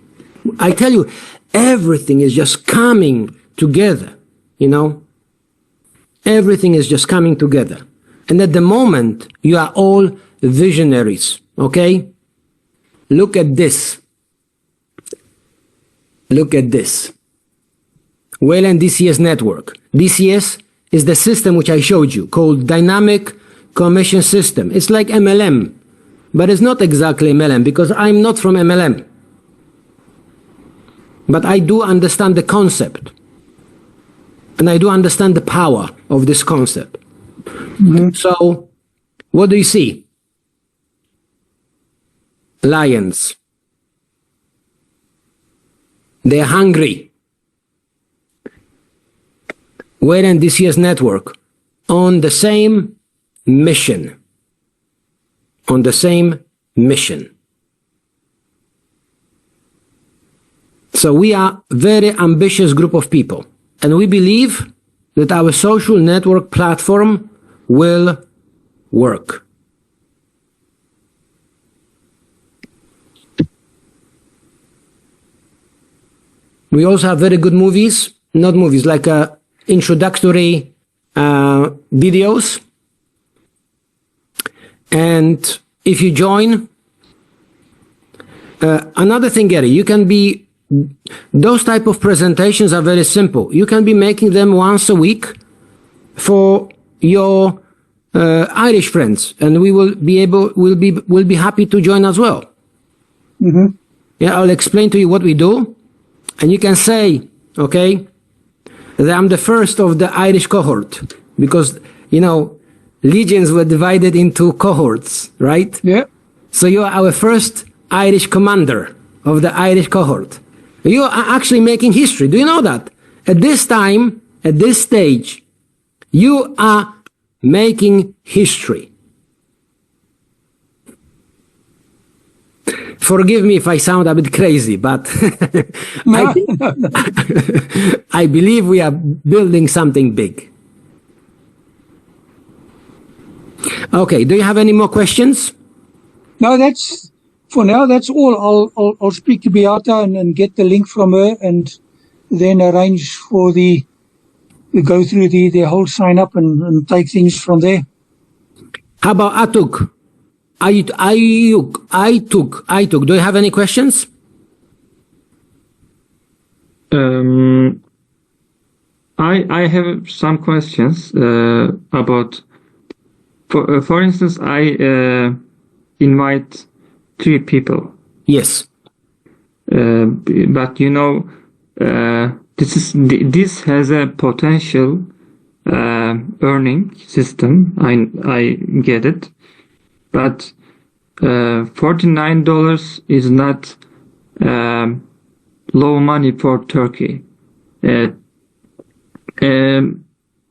I tell you, everything is just coming together, you know? Everything is just coming together. And at the moment, you are all visionaries, okay? Look at this. Look at this. Wayland DCS network. DCS is the system which I showed you, called Dynamic Commission System. It's like MLM, but it's not exactly MLM because I'm not from MLM. But I do understand the concept. And I do understand the power of this concept. So, what do you see? Lions. They're hungry. Wayland DCS network on the same mission. On the same mission. So we are a very ambitious group of people. And we believe that our social network platform will work. We also have very good movies, not movies, like introductory videos. And if you join, another thing, Gary, you can be, those type of presentations are very simple. You can be making them once a week for your Irish friends, and we will be happy to join as well. Mm-hmm. Yeah, I'll explain to you what we do, and you can say, okay, that I'm the first of the Irish cohort, because, you know, legions were divided into cohorts, right? Yeah. So you are our first Irish commander of the Irish cohort. You are actually making history. Do you know that? At this time, at this stage, you are making history. Forgive me if I sound a bit crazy, but I believe we are building something big. Okay, do you have any more questions? No, for now, that's all. I'll speak to Beata and get the link from her and then arrange for go through the whole sign up and take things from there. How about Atuk? Atuk, do you have any questions? I have some questions about, for instance, I invite 3 people. Yes. But you know, this has a potential earning system. I get it, but $49 is not low money for Turkey.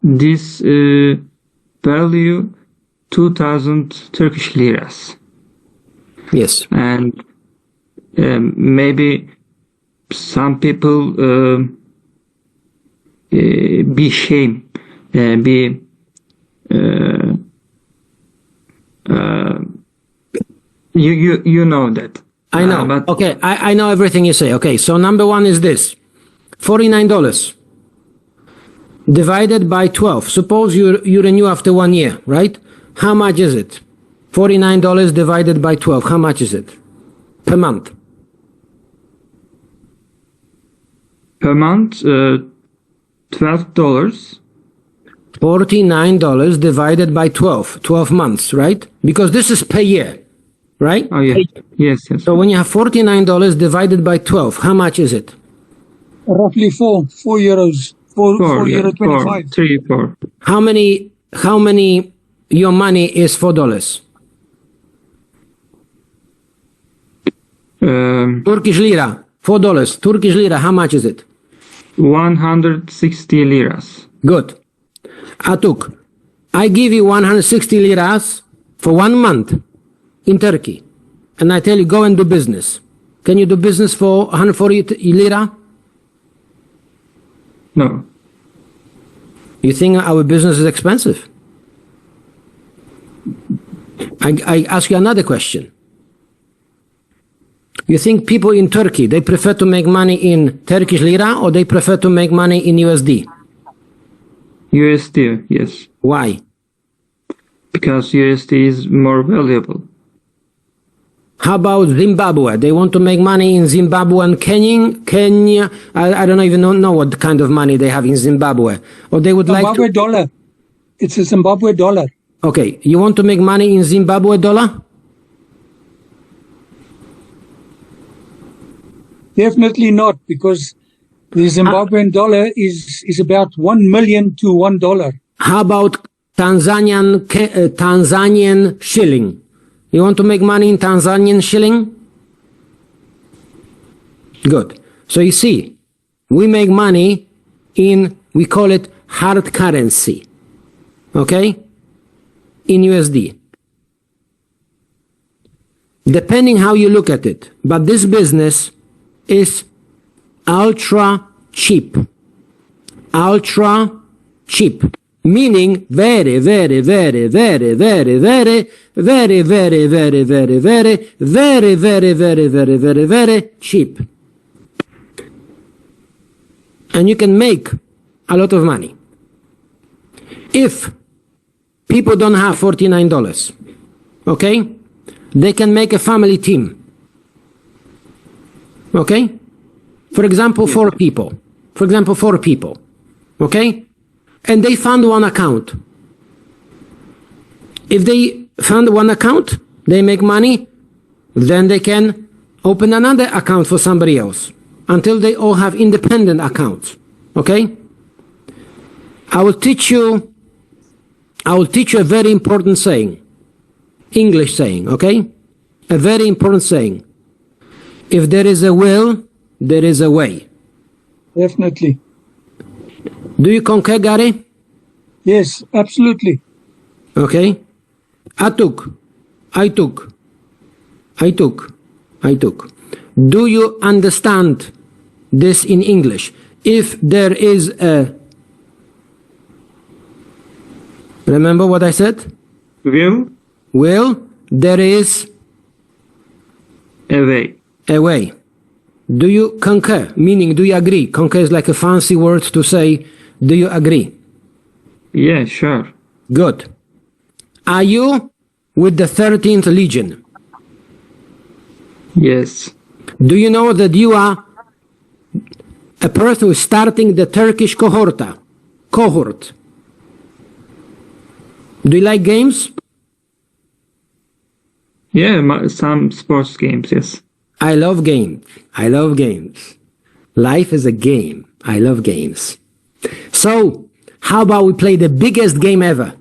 This value 2,000 Turkish liras. Yes. And maybe some people be shame, be you know that. I know. But Okay, I know everything you say. Okay, so number one is this. $49 divided by 12. Suppose you renew after 1 year, right? How much is it? $49 divided by 12. How much is it? Per month. per month, $12. $49 divided by 12 months, right? Because this is per year, right? Oh, yeah. Yes, yes. So when you have $49 divided by 12, how much is it? Roughly €4, €4, €4.25. 3, 4. How many, your money is $4? Turkish lira, $4. Turkish lira, how much is it? 160 liras. Good. Atuk, I give you 160 liras for 1 month in Turkey, and I tell you, go and do business. Can you do business for 140 lira? No. You think our business is expensive? I ask you another question. You think people in Turkey, they prefer to make money in Turkish lira or they prefer to make money in USD? USD, yes. Why? Because USD is more valuable. How about Zimbabwe? They want to make money in Zimbabwe and Kenya. I don't even know what kind of money they have in Zimbabwe. Or they would like Zimbabwe to... dollar. It's a Zimbabwe dollar. Okay, you want to make money in Zimbabwe dollar? Definitely not, because the Zimbabwean dollar is about 1 million to $1. How about Tanzanian shilling? You want to make money in Tanzanian shilling? Good. So you see, we make money in, we call it hard currency. Okay? In USD. Depending how you look at it. But this business is ultra cheap. Ultra cheap. Meaning very, very, very, very, very, very, very, very, very, very, very, very, very, very, very, very, very cheap. And you can make a lot of money. If people don't have $49, okay, they can make a family team. Okay? For example, 4 people. For example, 4 people. Okay? And they fund one account. If they fund one account, they make money, then they can open another account for somebody else until they all have independent accounts. Okay? I will teach you a very important saying. English saying, okay? A very important saying. If there is a will, there is a way. Definitely. Do you concur, Gary? Yes, absolutely. Okay. I took. Do you understand this in English? If there is a... Remember what I said? Will, there is... A way. A way. Do you concur? Meaning, do you agree? Concur is like a fancy word to say, do you agree? Yeah, sure. Good. Are you with the 13th Legion? Yes. Do you know that you are a person who is starting the Turkish cohort? Do you like games? Yeah, some sports games, yes. I love games. Life is a game. I love games. So, how about we play the biggest game ever?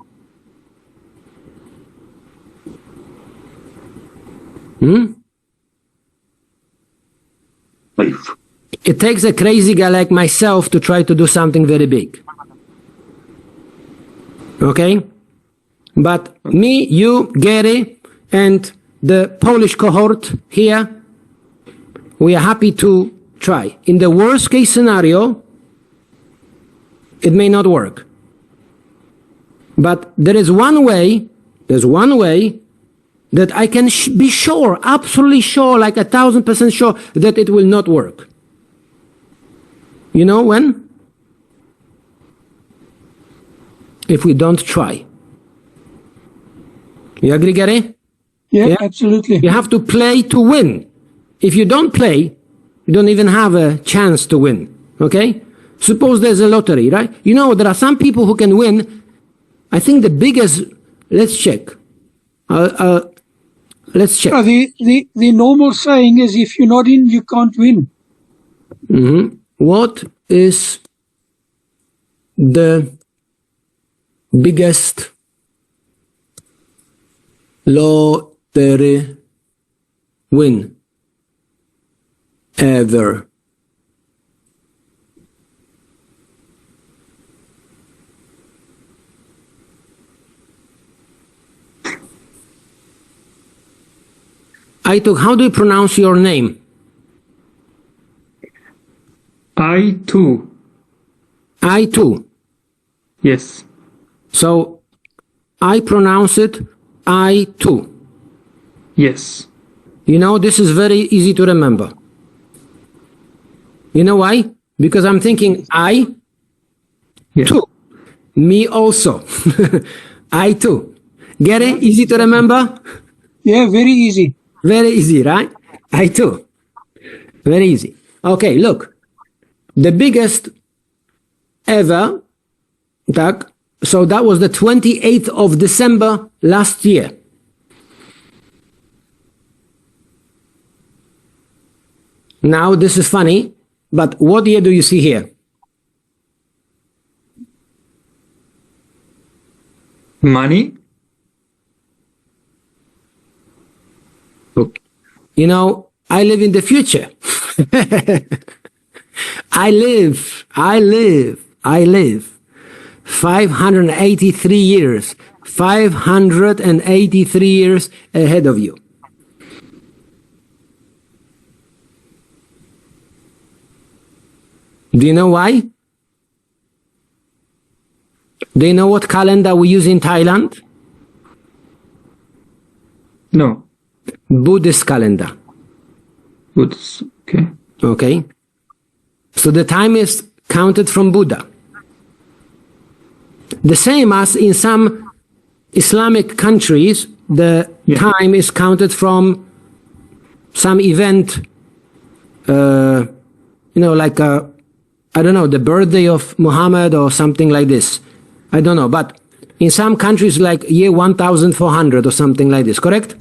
It takes a crazy guy like myself to try to do something very big. Okay? But me, you, Gary, and the Polish cohort here, we are happy to try. In the worst case scenario, it may not work. But there's one way that I can be sure, absolutely sure, like 1,000% sure that it will not work. You know when? If we don't try. You agree, Gary? Yeah, absolutely. You have to play to win. If you don't play, you don't even have a chance to win. Okay? Suppose there's a lottery, right? You know, there are some people who can win. I think the biggest, let's check. Let's check. The normal saying is, if you're not in, you can't win. Mm-hmm. What is the biggest lottery win ever? How do you pronounce your name? I2. I2. Yes. So I pronounce it I2. Yes. You know, this is very easy to remember. You know why? Because I'm thinking I, Yeah. too. Me also. I too. Get it? Easy to remember? Yeah, very easy. Very easy, right? I too. Very easy. Okay, look. The biggest ever, tak? So that was the 28th of December last year. Now this is funny, but what year do you see here? Money? Okay. You know, I live in the future. I live 583 years, 583 years ahead of you. Do you know why? Do you know what calendar we use in Thailand? No. Buddhist calendar. Woods. Okay. Okay. So the time is counted from Buddha. The same as in some Islamic countries, the time is counted from some event, like I don't know, the birthday of Muhammad or something like this. I don't know, but in some countries like year 1400 or something like this, correct?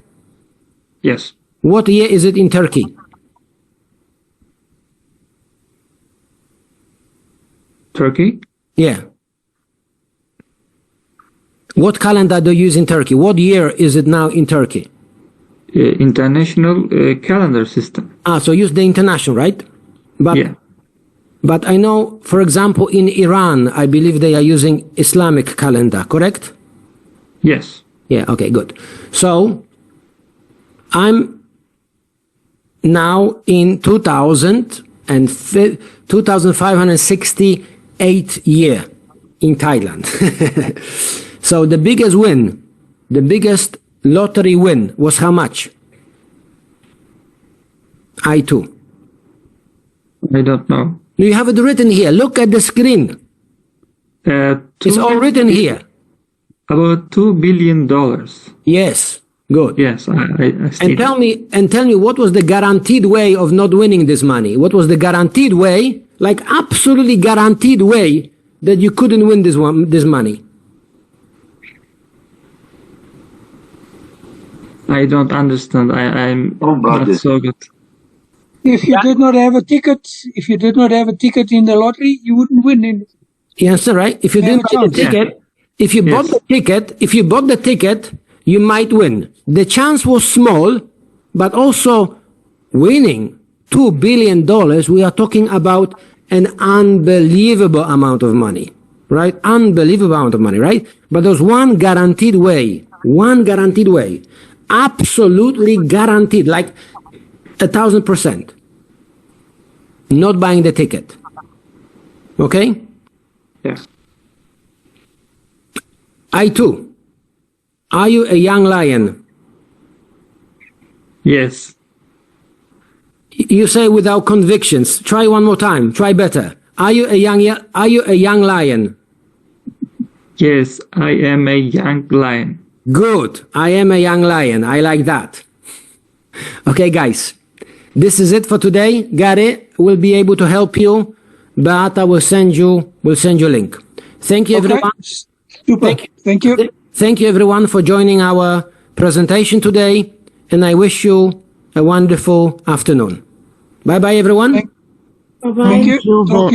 Yes. What year is it in Turkey? Turkey? Yeah. What calendar do you use in Turkey? What year is it now in Turkey? International calendar system. So use the international, right? But, yeah. But I know, for example, in Iran, I believe they are using Islamic calendar, correct? Yes. Yeah, okay, good. So, I'm now in 2568 year in Thailand. So the biggest win, the biggest lottery win was how much? I too. I don't know. You have it written here. Look at the screen. It's all written here. About $2 billion. Yes, good. Yes, I and tell me what was the guaranteed way of not winning this money? What was the guaranteed way, like absolutely guaranteed way that you couldn't win this money? I don't understand. I'm not so good. If you did not have a ticket, in the lottery, you wouldn't win anything. Yes, right. If you didn't buy the ticket, if you bought the ticket, you might win. The chance was small, but also winning $2 billion. We are talking about an unbelievable amount of money. right? Unbelievable amount of money, right? But there's one guaranteed way, absolutely guaranteed, like 1,000%, not buying the ticket. Okay? Yeah. I2, are you a young lion? Yes. You say without convictions. Try one more time. Try better. Are you a young lion? Yes, I am a young lion. Good. I am a young lion. I like that. Okay, guys. This is it for today. Gary will be able to help you. Beata will send you a link. Thank you, everyone. Super. Thank you. Thank you, everyone, for joining our presentation today. And I wish you a wonderful afternoon. Bye-bye, everyone. Thank you. Thank you.